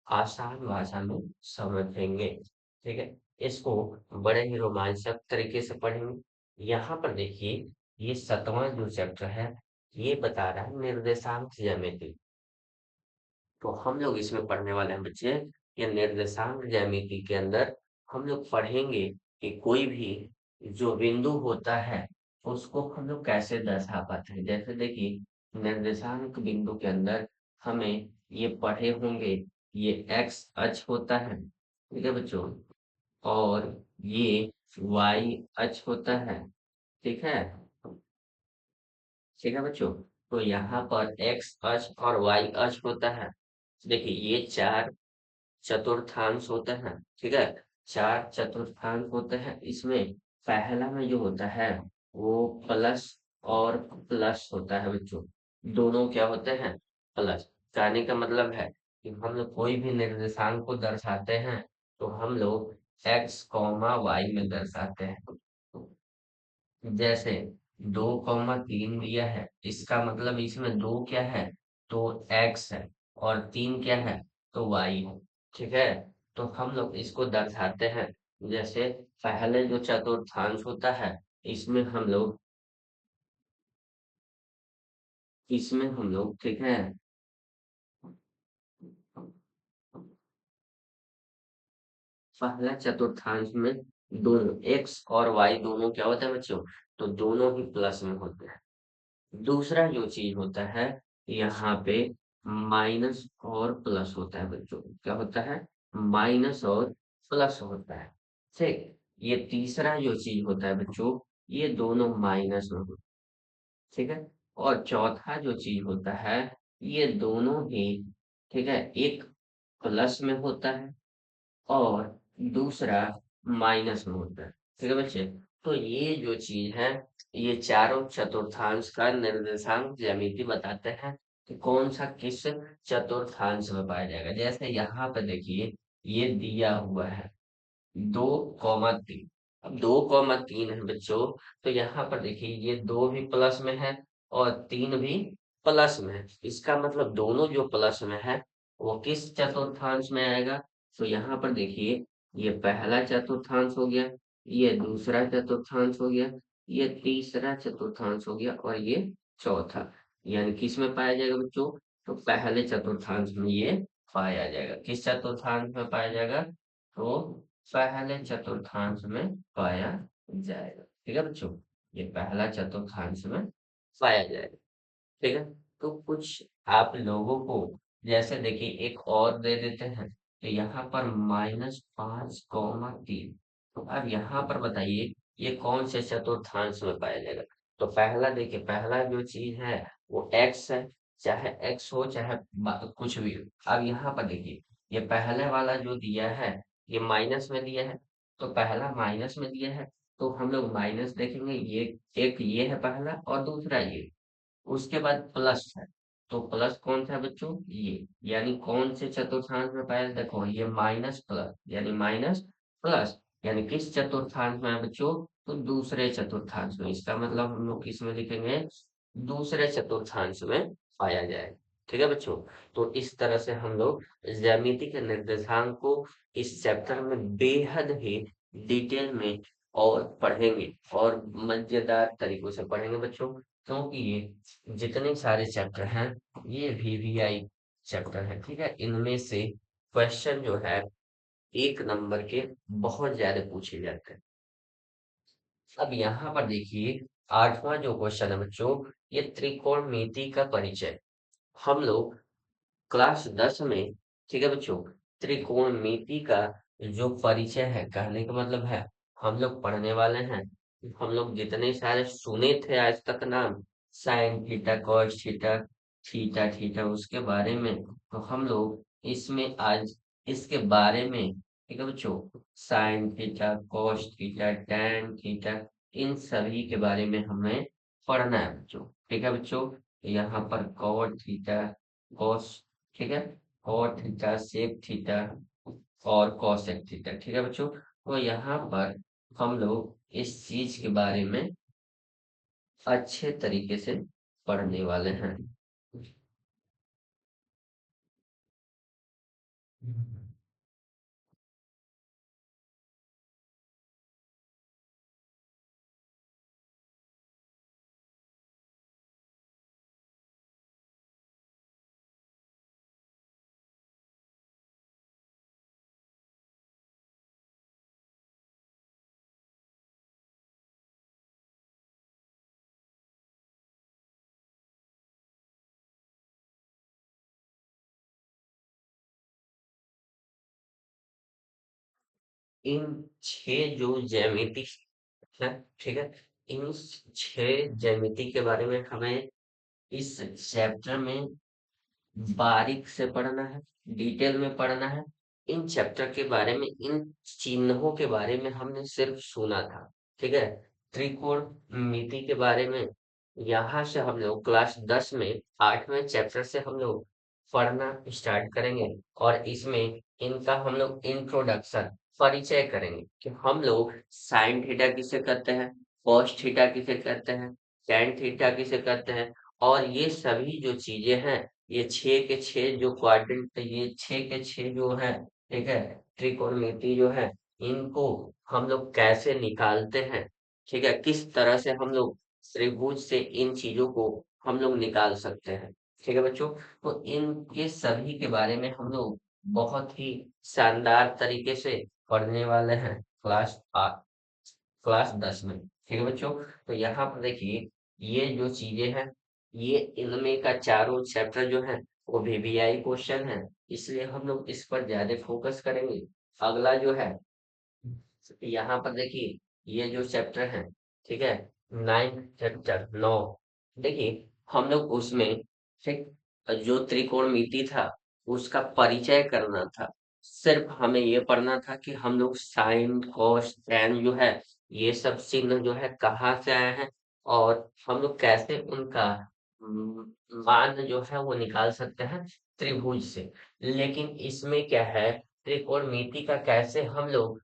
आसान भाषा में समझेंगे। ठीक है, इसको बड़े ही रोमांचक तरीके से पढ़ेंगे। यहाँ पर देखिए, ये 7वां जो चैप्टर है, ये बता रहा है निर्देशांक ज्यामिति। तो हम लोग इसमें पढ़ने वाले हैं बच्चे, ये निर्देशांक ज्यामिति के अंदर हम लोग पढ़ेंगे कि कोई भी जो बिंदु होता है, उसको हम लोग कैसे दर्शा पाते हैं। जैसे देखिए, निर्देशांक बिंदु के अंदर हमें ये पढ़े होंगे, ये एक्स अक्ष होता है। ठीक है बच्चों, और ये वाई अक्ष होता है। ठीक है, ठीक है बच्चों, तो यहाँ पर एक्स अक्ष और वाई अक्ष होता है। देखिए ये चार चतुर्थांश होते हैं। ठीक है, चार चतुर्थांश होते हैं, इसमें पहला में जो होता है वो प्लस और प्लस होता है बच्चों, दोनों क्या होते हैं, प्लस। कहने का मतलब है कि हम लोग कोई भी निर्देशांक को दर्शाते हैं, तो हम लोग एक्स कॉमा वाई में दर्शाते हैं। जैसे 2,3 दिया है, इसका मतलब इसमें दो क्या है, तो एक्स है, और तीन क्या है, तो वाई है। ठीक है, तो हम लोग इसको दर्शाते हैं। जैसे पहले जो चतुर्थांश होता है, इसमें हम लोग ठीक है, पहला चतुर्थांश में दोनों एक्स और वाई दोनों क्या होता है बच्चों, तो दोनों ही प्लस में होते हैं। दूसरा जो चीज होता है, यहाँ पे माइनस और प्लस होता है बच्चों, क्या होता है, माइनस और प्लस होता है। ठीक, ये तीसरा जो चीज होता है बच्चों, ये दोनों माइनस में होता है। ठीक है, और चौथा जो चीज होता है, ये दोनों ही, ठीक है, एक प्लस में होता है और दूसरा माइनस में होता है। ठीक है बच्चे, तो ये जो चीज है, ये चारों चतुर्थांश का निर्देशांक ज्यामिति बताते हैं कि कौन सा किस चतुर्थांश में पाया जाएगा। जैसे यहाँ पे देखिए, ये दिया हुआ है 2,3। अब 2,3 है बच्चों, तो यहाँ पर देखिए, ये दो भी प्लस में है और तीन भी प्लस में है। इसका मतलब दोनों जो प्लस में है, वो किस चतुर्थांश में आएगा, तो यहाँ पर देखिए, ये पहला चतुर्थांश हो गया, ये दूसरा चतुर्थांश हो गया, ये तीसरा चतुर्थांश हो गया, और ये चौथा। यानी किस में पाया जाएगा बच्चों, तो पहले चतुर्थांश में ये पाया जाएगा। किस चतुर्थांश में पाया जाएगा, तो पहले चतुर्थांश में पाया जाएगा। ठीक है बच्चों, ये पहला चतुर्थांश में पाया जाएगा। ठीक है, तो कुछ आप लोगों को जैसे देखिए एक और दे देते हैं, तो यहाँ पर -5, 3। तो अब यहाँ पर बताइए ये कौन से चतुर्थांश में पाया जाएगा। तो पहला देखिए, पहला जो चीज है वो x है, चाहे x हो चाहे कुछ भी हो। अब यहाँ पर देखिए ये पहले वाला जो दिया है ये माइनस में दिया है, तो पहला माइनस में दिया है, तो हम लोग माइनस देखेंगे। ये एक ये है पहला और दूसरा ये, उसके बाद प्लस है। तो प्लस कौन सा है बच्चों, ये यानी कौन से चतुर्थांश में पाया, देखो ये माइनस प्लस यानी माइनस प्लस, यानी किस चतुर्थांश में है बच्चों, तो दूसरे चतुर्थांश में। इसका मतलब हम लोग किस में लिखेंगे, दूसरे चतुर्थांश में पाया जाए। ठीक है बच्चों, तो इस तरह से हम लोग ज्यामिति के निर्देशांक को इस चैप्टर में बेहद ही डिटेल में और पढ़ेंगे और मजेदार तरीकों से पढ़ेंगे बच्चों, क्योंकि ये जितने सारे चैप्टर हैं ये वीवीआई चैप्टर है। ठीक है, इनमें से क्वेश्चन जो है 1 नंबर के बहुत ज्यादा पूछे जाते हैं। अब यहाँ पर देखिए 8वां जो क्वेश्चन है बच्चों, ये त्रिकोणमिति का परिचय। हम लोग क्लास 10 में, ठीक है बच्चों, त्रिकोणमिति का जो परिचय है, कहने का मतलब है हम लोग पढ़ने वाले हैं। हम लोग जितने सारे सुने थे आज तक नाम, sign theta, cos theta, theta theta, उसके बारे में, तो हम लोग इसमें आज इसके बारे में, ठीक है बच्चों, sine theta, cos theta, tan theta, इन सभी के बारे में हमें पढ़ना है बच्चों। ठीक है बच्चों, यहाँ पर कॉट थीटा, कॉस, ठीक है, कॉट थीटा, सेक थीटा और कॉसेक थीटा। ठीक है बच्चों, तो यहाँ पर हम लोग इस चीज के बारे में अच्छे तरीके से पढ़ने वाले हैं। इन 6 जो ज्यामिति है, ठीक है, इन 6 ज्यामिति के बारे में हमें इस चैप्टर में बारीक से पढ़ना है, डिटेल में पढ़ना है। इन चैप्टर के बारे में, इन चिन्हों के बारे में हमने सिर्फ सुना था। ठीक है, त्रिकोण मिति के बारे में यहाँ से हम लोग क्लास 10 में 8वें चैप्टर से हम लोग पढ़ना स्टार्ट करेंगे, और इसमें इनका हम लोग इंट्रोडक्शन, परिचय करेंगे कि हम लोग साइन थीटा किसे कहते हैं, कॉस थीटा किसे कहते हैं, टैन थीटा किसे कहते हैं, और ये सभी जो चीजें हैं, ये 6 के 6 जो क्वाड्रेंट, ये 6 के 6 जो है, ठीक है, त्रिकोणमिति जो है, इनको हम लोग कैसे निकालते हैं। ठीक है, किस तरह से हम लोग त्रिभुज से इन चीजों को हम लोग निकाल सकते हैं। ठीक है बच्चों, तो इनके सभी के बारे में हम लोग बहुत ही शानदार तरीके से पढ़ने वाले हैं क्लास 10 में। ठीक है बच्चों, तो यहाँ पर देखिए ये जो चीजें हैं, ये इनमें का चारों चैप्टर जो है वो वीवीआई क्वेश्चन है, इसलिए हम लोग इस पर ज्यादा फोकस करेंगे। अगला जो है, यहाँ पर देखिए ये जो चैप्टर है, ठीक है, 9 चैप्टर 9, देखिए हम लोग उसमें, ठीक, जो त्रिकोणमिति था उसका परिचय करना था। सिर्फ हमें ये पढ़ना था कि हम लोग साइन कॉस टैन जो है, ये सब चिन्ह जो है कहाँ से आए हैं, और हम लोग कैसे उनका हम्म, मान जो है वो निकाल सकते हैं त्रिभुज से। लेकिन इसमें क्या है, त्रिकोणमिति का कैसे हम लोग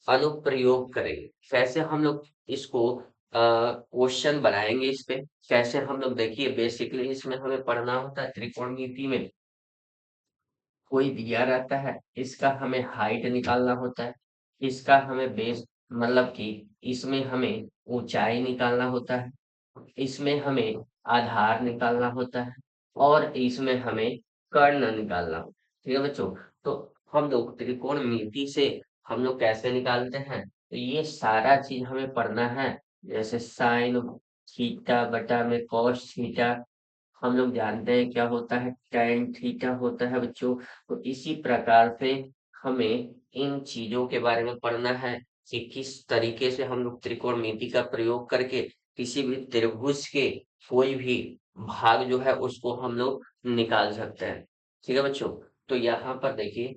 अनुप्रयोग करेंगे, कैसे हम लोग इसको क्वेश्चन बनाएंगे इस पे, कैसे हम लोग, देखिए बेसिकली इसमें हमें पढ़ना होता है त्रिकोणमिति में, कोई दिया रहता है, इसका हमें हाइट निकालना होता है, इसका हमें बेस, मतलब कि इसमें हमें ऊंचाई निकालना होता है, इसमें हमें आधार निकालना होता है, और इसमें हमें कर्ण निकालना होता है। ठीक है बच्चों, तो हम लोग त्रिकोणमिति से हम लोग कैसे निकालते हैं, तो ये सारा चीज हमें पढ़ना है। जैसे साइन थीटा बटा में कॉस थीटा, हम लोग जानते हैं क्या होता है, tan थीटा होता है बच्चों। तो इसी प्रकार से हमें इन चीजों के बारे में पढ़ना है कि किस तरीके से हम लोग त्रिकोणमिति का प्रयोग करके किसी भी त्रिभुज के कोई भी भाग जो है उसको हम लोग निकाल सकते हैं। ठीक है बच्चों। तो यहाँ पर देखिए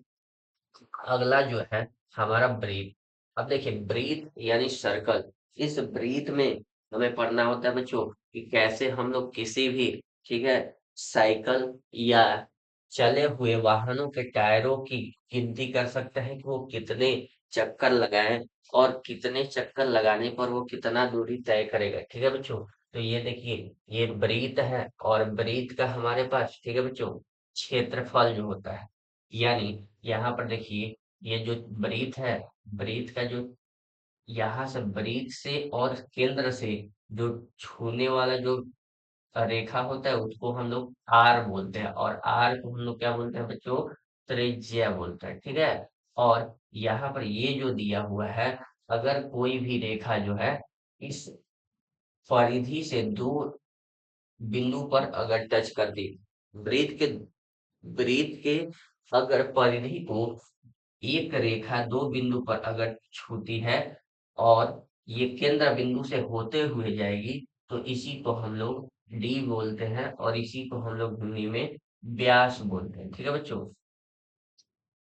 अगला जो है हमारा ब्रीथ। अब देखिए ब्रीथ यानी सर्कल। इस ब्रीथ में हमें पढ़ना होता है बच्चों कि कैसे हम लोग किसी भी, ठीक है, साइकिल या चले हुए वाहनों के टायरों की गिनती कर सकते हैं कि वो कितने चक्कर लगाएं और कितने चक्कर लगाने पर वो कितना दूरी तय करेगा। ठीक है बच्चों। तो ये देखिए ये ब्रीथ है और ब्रीथ का हमारे पास, ठीक है बच्चों, क्षेत्रफल जो होता है, यानी यहाँ पर देखिए ये जो ब्रीथ है, ब्रीथ का जो यहाँ से ब्रीथ से और केंद्र से जो छूने वाला जो रेखा होता है उसको हम लोग आर बोलते हैं, और आर को हम लोग क्या बोलते हैं बच्चों, त्रिज्या बोलते हैं। ठीक है। और यहाँ पर ये जो दिया हुआ है, अगर कोई भी रेखा जो है इस परिधि से दूर बिंदु पर अगर टच कर दी, ब्रीथ के ब्रीथ के अगर परिधि को एक रेखा दो बिंदु पर अगर छूती है और ये केंद्र बिंदु से होते हुए जाएगी, तो इसी को हम लोग डी बोलते हैं और इसी को हम लोग हिंदी में व्यास बोलते हैं। ठीक है बच्चों।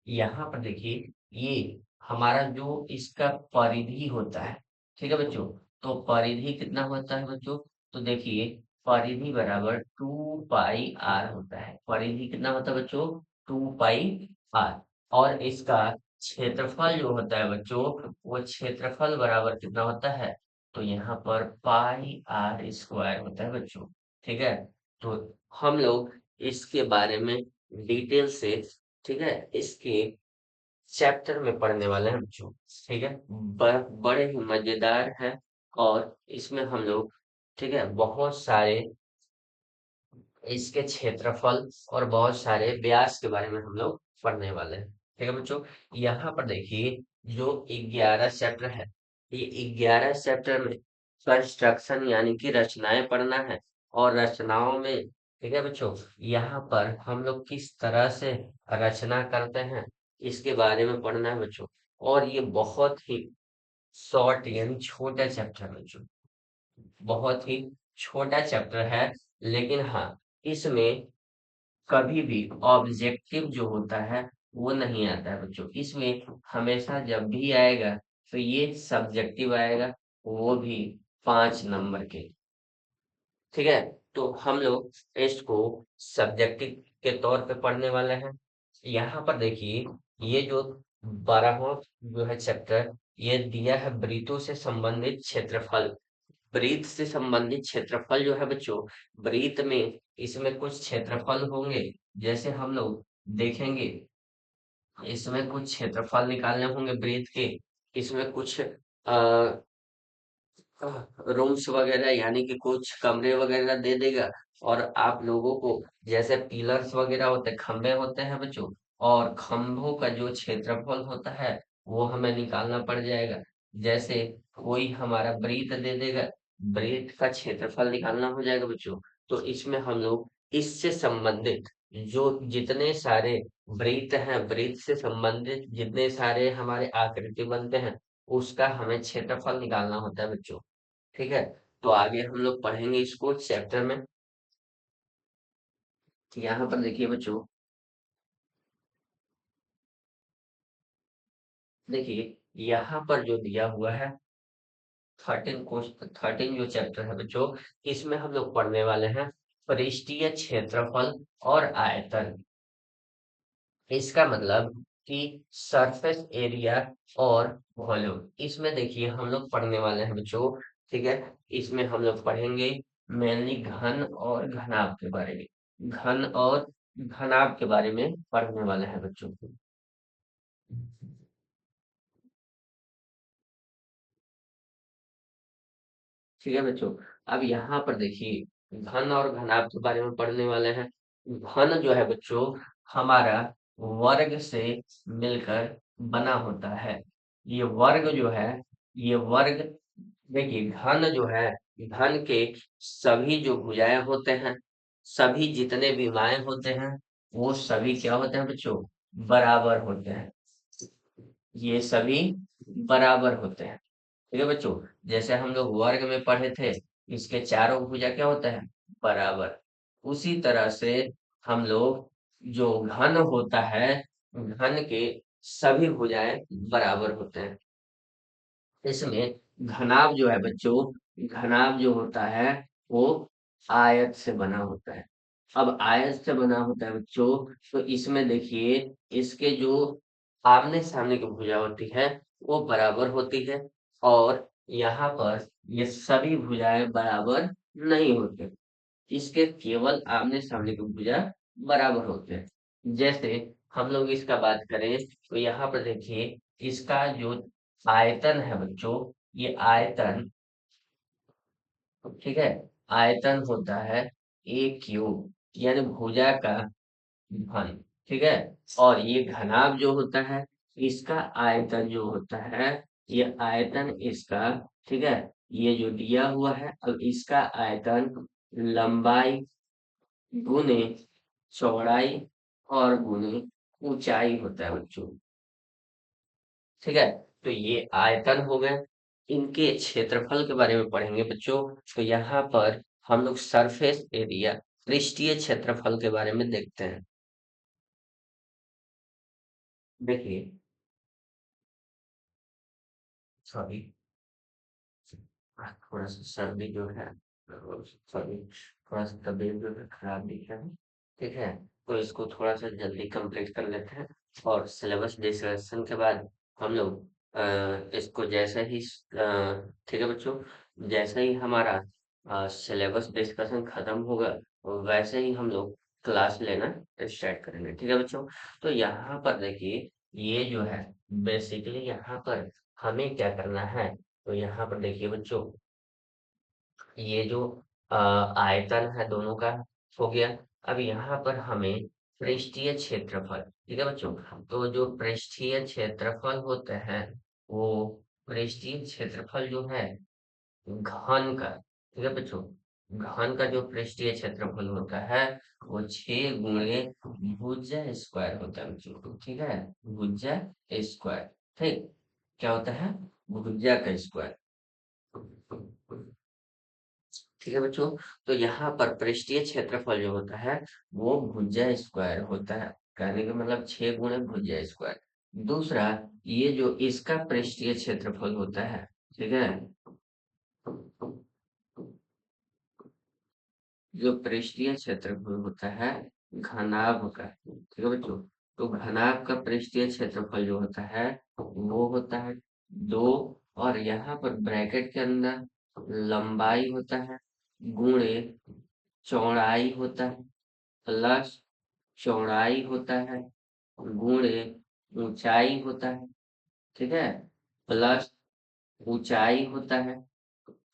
यहाँ पर देखिए ये हमारा जो इसका परिधि होता है, ठीक है बच्चों, तो परिधि कितना होता है बच्चों, तो देखिए परिधि बराबर 2 पाई आर होता है। परिधि कितना होता है बच्चों, 2 पाई आर। और इसका क्षेत्रफल जो होता है बच्चों, वो क्षेत्रफल बराबर कितना होता है, तो यहाँ पर पाई आर स्क्वायर होता है बच्चों। ठीक है। तो हम लोग इसके बारे में डिटेल से, ठीक है, इसके चैप्टर में पढ़ने वाले हैं बच्चों। ठीक है। बड़े ही मजेदार है और इसमें हम लोग, ठीक है, बहुत सारे इसके क्षेत्रफल और बहुत सारे व्यास के बारे में हम लोग पढ़ने वाले हैं। ठीक है बच्चों। यहाँ पर देखिए जो 11 चैप्टर है, ये 11 चैप्टर में कंस्ट्रक्शन यानी कि रचनाएं पढ़ना है। और रचनाओं में, ठीक है बच्चों, यहाँ पर हम लोग किस तरह से रचना करते हैं इसके बारे में पढ़ना है बच्चों। और ये बहुत ही शॉर्ट यानी छोटा चैप्टर है बच्चों, बहुत ही छोटा चैप्टर है। लेकिन हाँ, इसमें कभी भी ऑब्जेक्टिव जो होता है वो नहीं आता है बच्चों। इसमें हमेशा जब भी आएगा तो ये सब्जेक्टिव आएगा, वो भी 5 नंबर के। ठीक है। तो हम लोग इसको सब्जेक्टिव के तौर पे पढ़ने वाले हैं। यहाँ पर देखिए ये जो 12वां जो है चैप्टर, ये दिया है वृत्तों से संबंधित क्षेत्रफल। वृत्त से संबंधित क्षेत्रफल जो है बच्चों, वृत्त में इसमें कुछ क्षेत्रफल होंगे, जैसे हम लोग देखेंगे इसमें कुछ क्षेत्रफल निकालने होंगे वृत्त के। इसमें कुछ रूम्स वगैरह यानी कि कुछ कमरे वगैरह दे देगा। और आप लोगों को जैसे पिलर्स वगैरह होते हैं, खंभे होते हैं बच्चों, और खंभों का जो क्षेत्रफल होता है वो हमें निकालना पड़ जाएगा। जैसे कोई हमारा वृत्त दे देगा, वृत्त का क्षेत्रफल निकालना हो जाएगा बच्चों। तो इसमें हम लोग इससे संबंधित जो जितने सारे वृत्त हैं, वृत्त से संबंधित जितने सारे हमारे आकृति बनते हैं, उसका हमें क्षेत्रफल निकालना होता है बच्चों। ठीक है। तो आगे हम लोग पढ़ेंगे इसको चैप्टर में। यहाँ पर देखिए बच्चों, देखिए यहाँ पर जो दिया हुआ है 13 जो चैप्टर है बच्चों, इसमें हम लोग पढ़ने वाले हैं पृष्ठीय क्षेत्रफल और आयतन। इसका मतलब कि सरफेस एरिया और वॉल्यूम, इसमें देखिए हम लोग पढ़ने वाले हैं बच्चों। ठीक है। इसमें हम लोग पढ़ेंगे मेनली घन और घनाभ के बारे में, घन और घनाभ के बारे में पढ़ने वाले हैं बच्चों। ठीक है बच्चों। अब यहाँ पर देखिए घन और घनाभ के बारे में पढ़ने वाले हैं। घन जो है बच्चों हमारा वर्ग से मिलकर बना होता है। ये वर्ग जो है, ये वर्ग, देखिए घन जो है, घन के सभी जो भुजाएं होते हैं, सभी जितने विमाएं होते हैं, वो सभी क्या होते हैं बच्चों, बराबर होते हैं। ये सभी बराबर होते हैं। ठीक है बच्चों, जैसे हम लोग वर्ग में पढ़े थे, इसके चारों भुजा क्या होता है, बराबर। उसी तरह से हम लोग जो घन होता है, घन के सभी भुजाएं बराबर होते हैं। इसमें घनाभ जो है बच्चों, घनाभ जो होता है वो आयत से बना होता है। अब आयत से बना होता है बच्चों, तो इसमें देखिए, इसके जो आमने सामने की भुजा होती है वो बराबर होती है, और यहाँ पर ये सभी भुजाएं बराबर नहीं होते, इसके केवल आमने सामने की भुजा बराबर होते हैं। जैसे हम लोग इसका बात करें, तो यहाँ पर देखिए, इसका जो आयतन है बच्चों, ये आयतन, ठीक है, आयतन होता है ए क्यूब, यानी भुजा का घन। ठीक है, और ये घनाभ जो होता है, इसका आयतन जो होता है, ये आयतन इसका, ठीक है, ये जो दिया हुआ है, अब इसका आयतन लंबाई गुने चौड़ाई और गुने ऊंचाई होता है बच्चों। ठीक है, तो ये आयतन हो गए। इनके क्षेत्रफल के बारे में पढ़ेंगे बच्चों, तो यहाँ पर हम लोग सरफेस एरिया, पृष्ठीय क्षेत्रफल के बारे में देखते हैं। देखिए, सॉरी, थोड़ा सा सर्दी जो है, सॉरी, थोड़ा सा तबीयत जो है खराब दिख रहा है। ठीक है, तो इसको थोड़ा सा जल्दी कंप्लीट कर लेते हैं, और सिलेबस डिस्कशन के बाद हम लोग इसको जैसे ही ठीक है बच्चों, जैसे ही हमारा सिलेबस डिस्कशन खत्म होगा, वैसे ही हम लोग क्लास लेना स्टार्ट करेंगे। ठीक है बच्चों, तो यहाँ पर देखिए, ये जो है बेसिकली यहाँ पर हमें क्या करना है, तो यहाँ पर देखिए बच्चों, ये जो आयतन है दोनों का हो गया। अब यहाँ पर हमें पृष्ठीय क्षेत्रफल, ठीक है बच्चों, तो जो पृष्ठीय क्षेत्रफल होते हैं, वो पृष्ठीय क्षेत्रफल जो है घन का, ठीक है बच्चों, घन का जो पृष्ठीय क्षेत्रफल होता है, वो 6 गुणे भुजा स्क्वायर होता है बच्चों। ठीक है, भुजा स्क्वायर, ठीक, क्या होता है, भुजा का स्क्वायर। ठीक है बच्चों, तो यहाँ पर पृष्ठीय क्षेत्रफल जो होता है, वो भुजा स्क्वायर होता है, कहने का मतलब 6 गुणे भुजा स्क्वायर। दूसरा, ये जो इसका पृष्ठीय क्षेत्रफल होता है, ठीक है, जो पृष्ठीय क्षेत्रफल होता है घनाभ का, ठीक है बच्चों, तो घनाभ का पृष्ठीय क्षेत्रफल जो होता है, वो होता है 2, और यहाँ पर ब्रैकेट के अंदर लंबाई होता है गुणे चौड़ाई होता है, प्लस चौड़ाई होता है गुणे ऊंचाई होता है। ठीक है, प्लस ऊंचाई होता है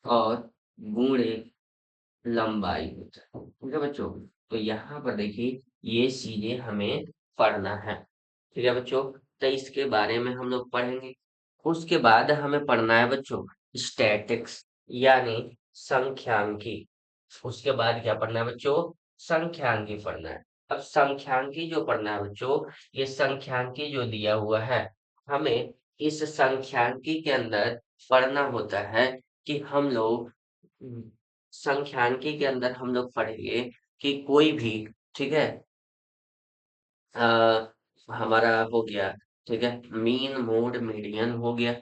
और गुणे लंबाई होता है। ठीक है बच्चों, तो यहाँ पर देखिए, ये चीजें हमें पढ़ना है। ठीक है बच्चों, तो इसके बारे में हम लोग पढ़ेंगे। उसके बाद हमें पढ़ना है बच्चों स्टैटिक्स, यानी संख्यांकी। उसके बाद क्या पढ़ना है बच्चों, संख्यांकी पढ़ना है। अब संख्यांकी जो पढ़ना है बच्चों, ये संख्यांकी जो दिया हुआ है, हमें इस संख्यांकी के अंदर पढ़ना होता है कि हम लोग संख्यांकी के अंदर हम लोग पढ़ेंगे कि कोई भी, ठीक है, अ, हमारा हो गया, ठीक है, मीन मोड मीडियन हो गया।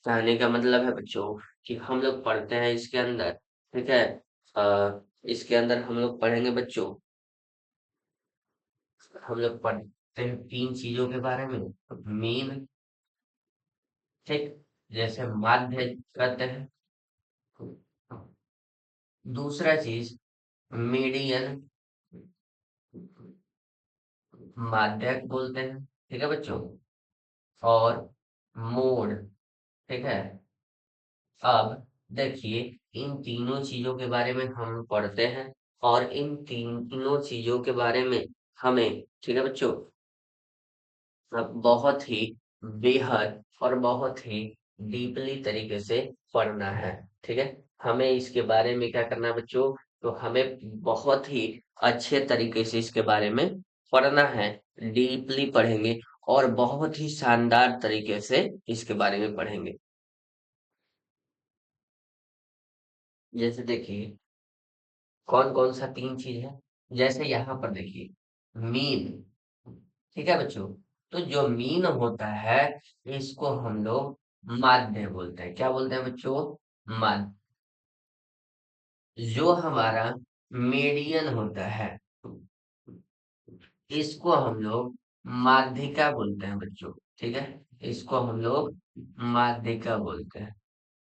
कहने का मतलब है बच्चों कि हम लोग पढ़ते हैं इसके अंदर, ठीक है, इसके अंदर हम लोग पढ़ेंगे बच्चों, हम लोग पढ़ते हैं 3 चीजों के बारे में। मीन, ठीक, जैसे माध्य कहते हैं। दूसरा चीज मीडियन, माध्यक बोलते हैं। ठीक है बच्चों, और मोड, ठीक है। अब देखिए, इन तीनों चीजों के बारे में हम पढ़ते हैं, और इन तीनों चीजों के बारे में हमें, ठीक है बच्चों, बहुत ही बेहद और बहुत ही डीपली तरीके से पढ़ना है। ठीक है, हमें इसके बारे में क्या करना है बच्चों, तो हमें बहुत ही अच्छे तरीके से इसके बारे में पढ़ना है, डीपली पढ़ेंगे और बहुत ही शानदार तरीके से इसके बारे में पढ़ेंगे। जैसे देखिए कौन कौन सा तीन चीज है, जैसे यहाँ पर देखिए मीन। ठीक है बच्चों, तो जो मीन होता है इसको हम लोग माध्य बोलते हैं। क्या बोलते हैं बच्चों, माध्य। जो हमारा मीडियन होता है इसको हम लोग माध्यिका बोलते हैं बच्चों। ठीक है, इसको हम लोग माध्यिका बोलते हैं।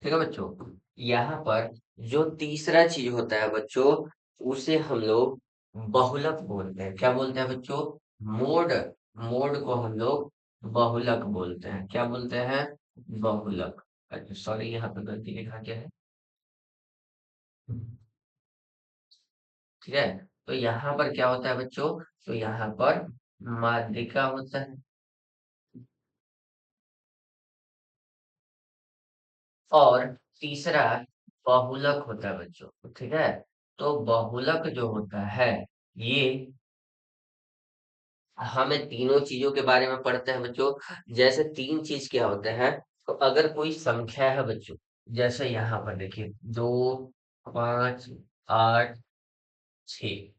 ठीक है बच्चों, यहाँ पर जो तीसरा चीज होता है बच्चों उसे हम लोग बहुलक बोलते हैं। क्या बोलते हैं बच्चों, मोड। मोड को हम लोग बहुलक बोलते हैं। क्या बोलते हैं, बहुलक। अच्छा सॉरी, यहाँ पे गलती लिखा गया है। ठीक है, तो यहाँ पर क्या होता है बच्चों, तो यहाँ पर माध्यिका होता है और तीसरा बहुलक होता है बच्चों। ठीक है, तो बहुलक जो होता है ये हमें तीनों चीजों के बारे में पढ़ते हैं बच्चों। जैसे तीन चीज क्या होते हैं, तो अगर कोई संख्या है बच्चों, जैसे यहाँ पर देखिए 2, 5, 8, 6।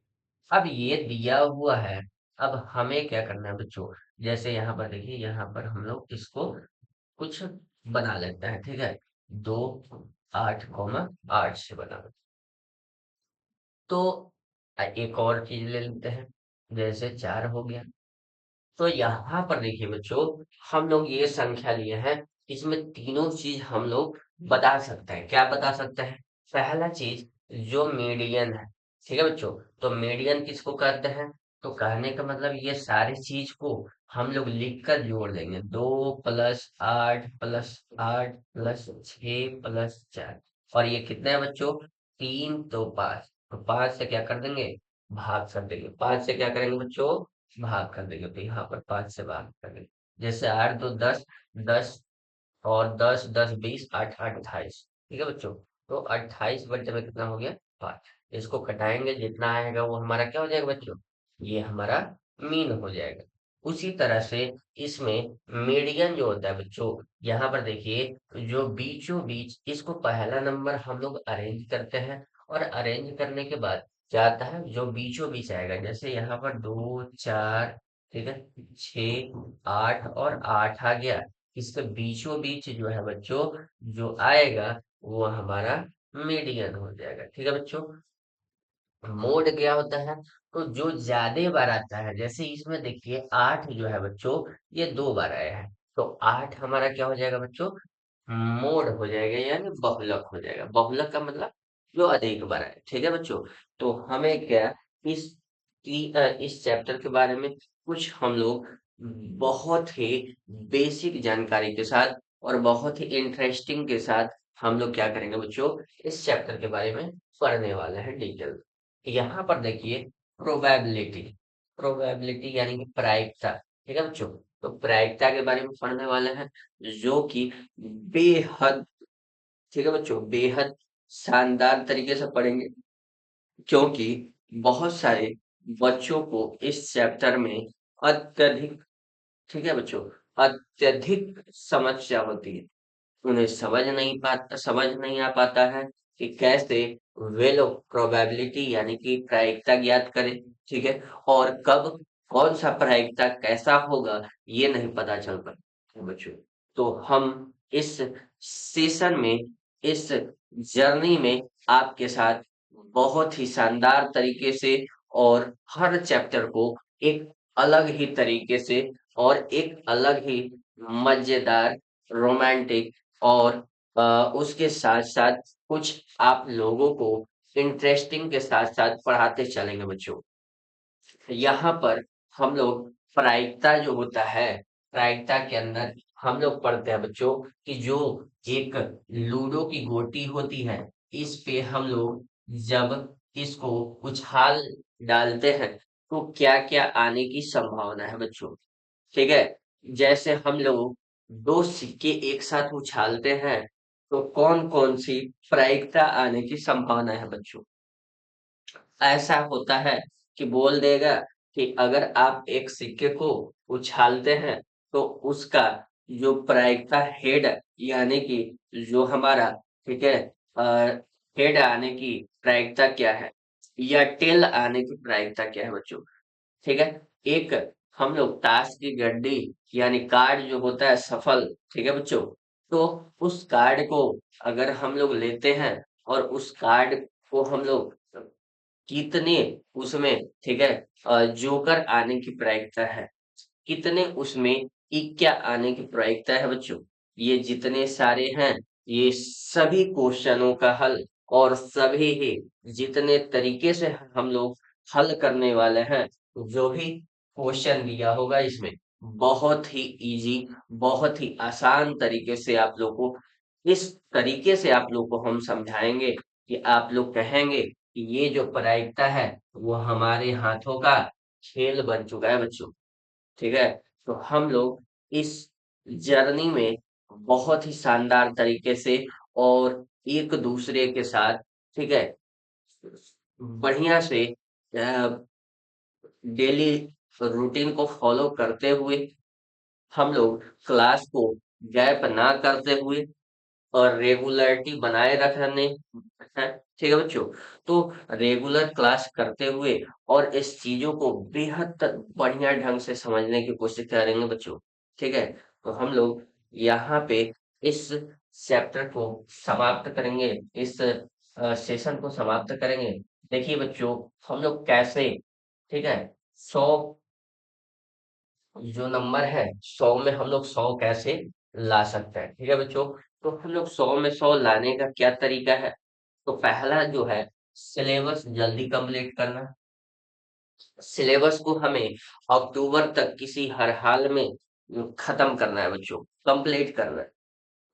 अब ये दिया हुआ है, अब हमें क्या करना है बच्चों, जैसे यहाँ पर देखिए, यहाँ पर हम लोग इसको कुछ बना लेते हैं। ठीक है, 2, 8, 8 से बना। तो एक और चीज ले लेते हैं, जैसे 4 हो गया। तो यहाँ पर देखिए बच्चों, हम लोग ये संख्या लिए हैं, इसमें तीनों चीज हम लोग बता सकते हैं। क्या बता सकते हैं, पहला चीज जो मीडियन है। ठीक है बच्चों, तो मीडियन किसको कहते हैं, तो कहने का मतलब ये सारी चीज को हम लोग लिख कर जोड़ देंगे। 2 + 8 + 8 + 6 + 4, और ये कितने हैं बच्चों, 3 तो 5, तो 5 से क्या कर देंगे, भाग कर देंगे। 5 से क्या करेंगे बच्चों, भाग कर देंगे। तो यहाँ पर 5 से भाग कर देंगे। जैसे 8 2 10, 10 और 10 10 20, 8 8 28। ठीक है बच्चों, तो 28 बटे में कितना हो गया, 5। इसको घटाएंगे, जितना आएगा वो हमारा क्या हो जाएगा बच्चों, ये हमारा मीन हो जाएगा। उसी तरह से इसमें मीडियन जो होता है बच्चों, यहाँ पर देखिए जो बीचों बीच, इसको पहला नंबर हम लोग अरेंज करते हैं, और अरेंज करने के बाद क्या आता है, जो बीचों बीच आएगा, जैसे यहाँ पर 2 4, ठीक है, 6 8 और 8 आ गया। इसके बीचों बीच जो है बच्चों, जो आएगा वो हमारा मीडियन हो जाएगा। ठीक है बच्चों, मोड क्या होता है, तो जो ज्यादा बार आता है, जैसे इसमें देखिए 8 जो है बच्चों, ये 2 बार आया है, तो 8 हमारा क्या हो जाएगा बच्चों, मोड हो जाएगा, यानी बहुलक हो जाएगा। बहुलक का मतलब जो अधिक बार आए। ठीक है बच्चों, तो हमें क्या इस इस चैप्टर के बारे में कुछ हम लोग बहुत ही बेसिक जानकारी के साथ और बहुत ही इंटरेस्टिंग के साथ हम लोग क्या करेंगे बच्चों, इस चैप्टर के बारे में पढ़ने वाले हैं डिटेल। यहाँ पर देखिए प्रोबेबिलिटी। प्रोबेबिलिटी यानी कि प्रायिकता। ठीक है बच्चों, तो प्रायिकता के बारे में पढ़ने वाले हैं, जो कि बेहद, ठीक है बच्चों, बेहद शानदार तरीके से पढ़ेंगे, क्योंकि बहुत सारे बच्चों को इस चैप्टर में अत्यधिक, ठीक है बच्चों, अत्यधिक समस्या होती है। उन्हें समझ नहीं आ पाता है कि कैसे वे लोग प्रोबेबिलिटी यानी कि प्रायिकता ज्ञात करें। ठीक है, और कब कौन सा प्रायिकता कैसा होगा ये नहीं पता चल पाता है बच्चों। तो हम इस सेशन में, इस जर्नी में आपके साथ बहुत ही शानदार तरीके से और हर चैप्टर को एक अलग ही तरीके से और एक अलग ही मजेदार, रोमांटिक और उसके साथ-साथ कुछ आप लोगों को इंटरेस्टिंग के साथ-साथ पढ़ाते चलेंगे बच्चों। यहाँ पर हम लोग प्रायिकता जो होता है, प्रायिकता के अंदर हम लोग पढ़ते हैं बच्चों कि जो एक लूडो की गोटी होती है, इस पे हम लोग जब इसको उछाल डालते हैं, तो क्या-क्या आने की संभावना है बच्चों। ठीक है, जैसे हम लोग दो सिक्के एक साथ उछालते हैं तो कौन कौन सी प्रायिकता आने की संभावना है बच्चों? ऐसा होता है कि बोल देगा कि अगर आप एक सिक्के को उछालते हैं तो उसका जो प्रायिकता हेड यानी कि जो हमारा, ठीक है, हेड आने की प्रायिकता क्या है या टेल आने की प्रायिकता क्या है बच्चों? ठीक है। एक हम लोग ताश की गड्डी यानी कार्ड जो होता है सफल, ठीक है बच्चों, तो उस कार्ड को अगर हम लोग लेते हैं और उस कार्ड को हम लोग कितने उसमें, ठीक है, जोकर आने की प्रायिकता है, कितने उसमें इक्या आने की प्रायिकता है बच्चों? ये जितने सारे हैं, ये सभी क्वेश्चनों का हल और सभी ही जितने तरीके से हम लोग हल करने वाले हैं, जो भी क्वेश्चन दिया होगा इसमें बहुत ही इजी, बहुत ही आसान तरीके से आप लोग को, इस तरीके से आप लोग को हम समझाएंगे कि आप लोग कहेंगे कि ये जो प्रायिकता है वो हमारे हाथों का खेल बन चुका है बच्चों। ठीक है? तो हम लोग इस जर्नी में बहुत ही शानदार तरीके से और एक दूसरे के साथ, ठीक है, बढ़िया से डेली रूटीन को फॉलो करते हुए हम लोग क्लास को गैप ना करते हुए और रेगुलरिटी बनाए रखने है, ठीक है बच्चों? तो रेगुलर क्लास करते हुए और इस चीजों को बेहद बढ़िया ढंग से समझने की कोशिश करेंगे बच्चों। ठीक है? तो हम लोग यहाँ पे इस चैप्टर को समाप्त करेंगे, इस सेशन को समाप्त करेंगे। देखिए बच्चों, हम लोग कैसे, ठीक है, 100 जो नंबर है, 100 में हम लोग 100 कैसे ला सकते हैं, ठीक है बच्चों? तो हम लोग 100 में 100 लाने का क्या तरीका है? तो पहला जो है, सिलेबस जल्दी कंप्लीट करना। सिलेबस को हमें अक्टूबर तक किसी हर हाल में खत्म करना है बच्चों, कंप्लीट करना है।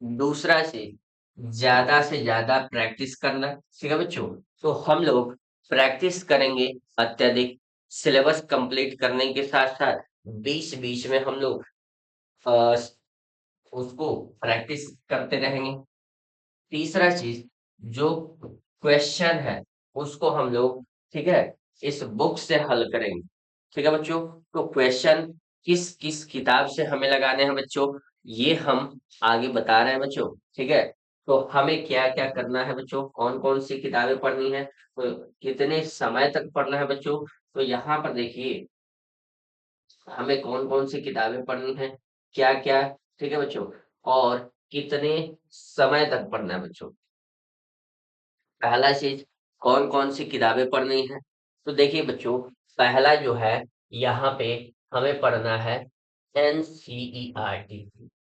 दूसरा चीज, ज्यादा से ज्यादा प्रैक्टिस करना, ठीक है बच्चों? तो हम लोग प्रैक्टिस करेंगे अत्यधिक, सिलेबस कंप्लीट करने के साथ साथ बीच बीच में हम लोग अ, उसको प्रैक्टिस करते रहेंगे। तीसरा चीज, जो क्वेश्चन है उसको हम लोग, ठीक है, इस बुक से हल करेंगे। ठीक है बच्चों? तो क्वेश्चन किस किस किताब से हमें लगाने हैं बच्चों, ये हम आगे बता रहे हैं बच्चों। ठीक है? तो हमें क्या क्या करना है बच्चों, कौन कौन सी किताबें पढ़नी है, तो कितने समय तक पढ़ना है बच्चों? तो यहाँ पर देखिए, हमें कौन कौन सी किताबें पढ़नी है, क्या क्या, ठीक है बच्चों, और कितने समय तक पढ़ना है बच्चों। पहला चीज, कौन कौन सी किताबें पढ़नी है? तो देखिए बच्चों, पहला जो है, यहाँ पे हमें पढ़ना है एनसीईआरटी।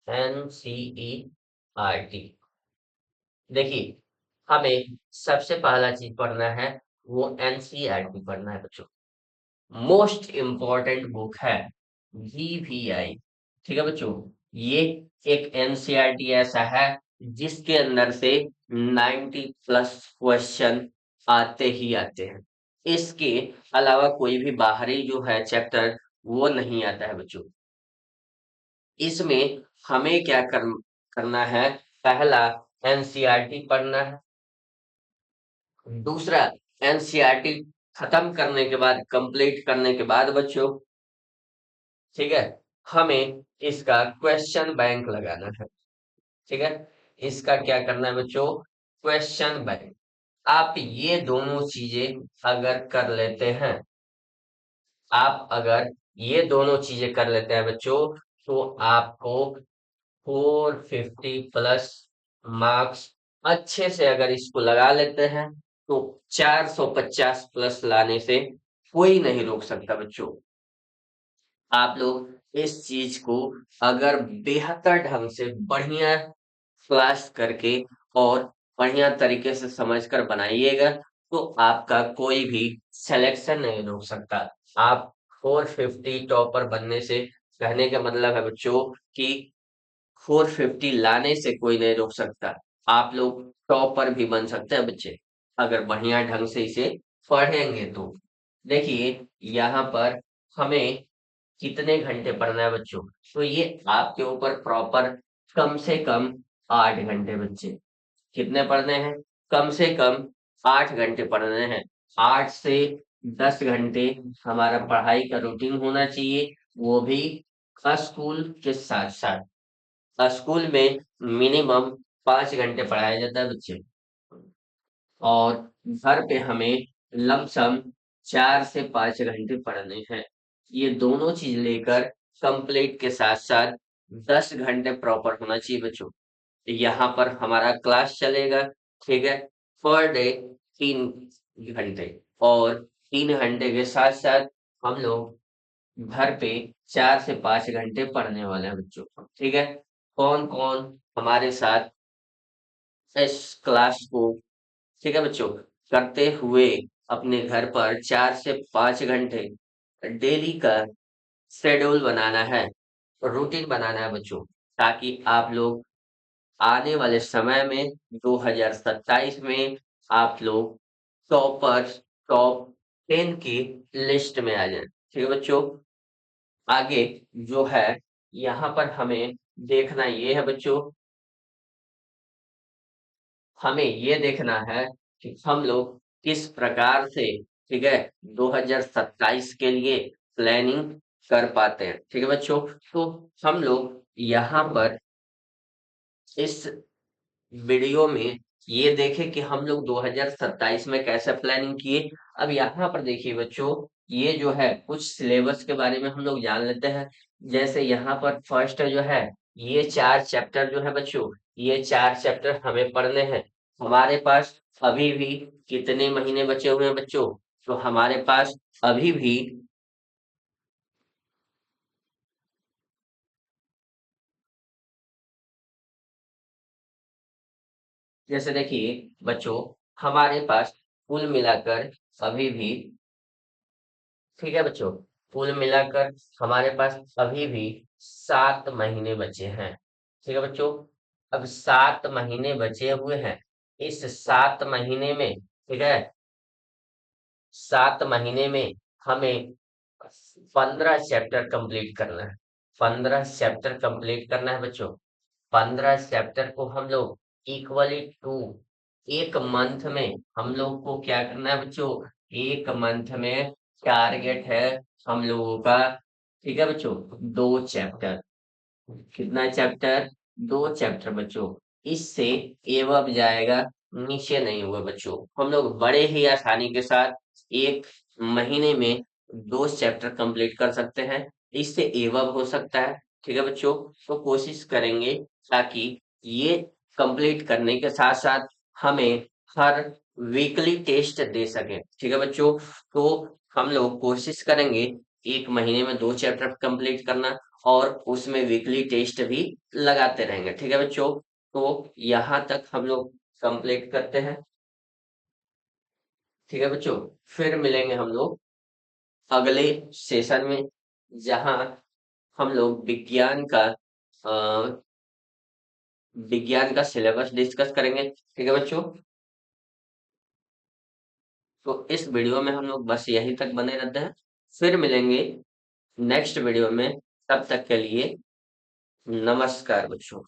एनसीईआरटी, देखिए, हमें सबसे पहला चीज पढ़ना है, वो एनसीईआरटी पढ़ना है बच्चों। मोस्ट इम्पोर्टेंट बुक है जीवीआई। ठीक है बच्चों? ये एक एनसीईआरटी ऐसा है जिसके अंदर से 90 प्लस क्वेश्चन आते ही आते हैं। इसके अलावा कोई भी बाहरी जो है चैप्टर, वो नहीं आता है बच्चों। इसमें हमें क्या करना है? पहला, एनसीईआरटी पढ़ना है। दूसरा, एनसीईआरटी खत्म करने के बाद, कंप्लीट करने के बाद बच्चों, ठीक है, हमें इसका क्वेश्चन बैंक लगाना है। ठीक है? इसका क्या करना है बच्चों? Question bank. आप ये दोनों चीजें अगर कर लेते हैं, आप अगर ये दोनों चीजें कर लेते हैं बच्चों, तो आपको 450 प्लस मार्क्स अच्छे से अगर इसको लगा लेते हैं, तो 450 प्लस लाने से कोई नहीं रोक सकता बच्चों। आप लोग इस चीज को अगर बेहतर ढंग से बढ़िया क्लास करके और बढ़िया तरीके से समझकर बनाइएगा, तो आपका कोई भी सिलेक्शन नहीं रोक सकता। आप 450 टॉपर बनने से, कहने का मतलब है बच्चों कि 450 लाने से कोई नहीं रोक सकता। आप लोग टॉपर भी बन सकते हैं बच्चे, अगर बढ़िया ढंग से इसे पढ़ेंगे तो। देखिए, यहाँ पर हमें कितने घंटे पढ़ना है बच्चों। तो ये आपके ऊपर प्रॉपर कम से कम 8 घंटे बच्चे कितने पढ़ने हैं, कम से कम 8 घंटे पढ़ने हैं। 8 से 10 घंटे हमारा पढ़ाई का रूटीन होना चाहिए, वो भी स्कूल के साथ साथ। स्कूल में मिनिमम 5 घंटे पढ़ाया जाता है बच्चे, और घर पे हमें लमसम 4 से 5 घंटे पढ़ने हैं। ये दोनों चीज लेकर कंप्लीट के साथ साथ 10 घंटे प्रॉपर होना चाहिए बच्चों। यहाँ पर हमारा क्लास चलेगा, ठीक है, पर डे 3 घंटे, और 3 घंटे के साथ साथ हम लोग घर पे 4 से 5 घंटे पढ़ने वाले हैं बच्चों, ठीक है। कौन कौन हमारे साथ इस क्लास को, ठीक है बच्चों, करते हुए अपने घर पर 4 से 5 घंटे डेली का शेड्यूल बनाना है, रूटीन बनाना है बच्चों, ताकि आप लोग आने वाले समय में 2027 में आप लोग टॉपर टॉप 10 की लिस्ट में आ जाए, ठीक है बच्चों। आगे जो है यहाँ पर हमें देखना ये है बच्चों, हमें ये देखना है कि हम लोग किस प्रकार से, ठीक है, 2027 के लिए प्लानिंग कर पाते हैं, ठीक है बच्चों। तो हम लोग यहाँ पर इस वीडियो में ये देखें कि हम लोग 2027 में कैसे प्लानिंग किए। अब यहाँ पर देखिए बच्चों, ये जो है कुछ सिलेबस के बारे में हम लोग जान लेते हैं। जैसे यहाँ पर फर्स्ट जो है, ये 4 चैप्टर जो है बच्चों, ये 4 चैप्टर हमें पढ़ने हैं। हमारे पास अभी भी कितने महीने बचे हुए हैं बच्चों, तो हमारे पास अभी भी, जैसे देखिए बच्चों, हमारे पास कुल मिलाकर अभी भी, ठीक है बच्चों, कुल मिलाकर हमारे पास अभी भी 7 महीने बचे हैं, ठीक है बच्चों। अब 7 महीने बचे हुए हैं, इस 7 महीने में, ठीक है, 7 महीने में हमें 15 चैप्टर कंप्लीट करना है। 15 चैप्टर कंप्लीट करना है बच्चों। 15 चैप्टर को हम लोग इक्वली टू एक मंथ में हम लोग को क्या करना है बच्चों, एक मंथ में टारगेट है हम लोगों का, ठीक है बच्चों, 2 चैप्टर। कितना चैप्टर, 2 चैप्टर बच्चों। इससे एवब जाएगा, नीचे नहीं हुआ बच्चों। हम लोग बड़े ही आसानी के साथ एक महीने में 2 चैप्टर कंप्लीट कर सकते हैं। इससे एवब हो सकता है, ठीक है बच्चों। तो कोशिश करेंगे ताकि ये कंप्लीट करने के साथ साथ हमें हर वीकली टेस्ट दे सके, ठीक है बच्चों। तो हम लोग कोशिश करेंगे एक महीने में 2 चैप्टर कंप्लीट करना, और उसमें वीकली टेस्ट भी लगाते रहेंगे, ठीक है बच्चों। तो यहाँ तक हम लोग कंप्लीट करते हैं, ठीक है बच्चों। फिर मिलेंगे हम लोग अगले सेशन में, जहाँ हम लोग विज्ञान का सिलेबस डिस्कस करेंगे, ठीक है बच्चों। तो इस वीडियो में हम लोग बस यहीं तक बने रहते हैं। फिर मिलेंगे नेक्स्ट वीडियो में, तब तक के लिए नमस्कार बच्चों।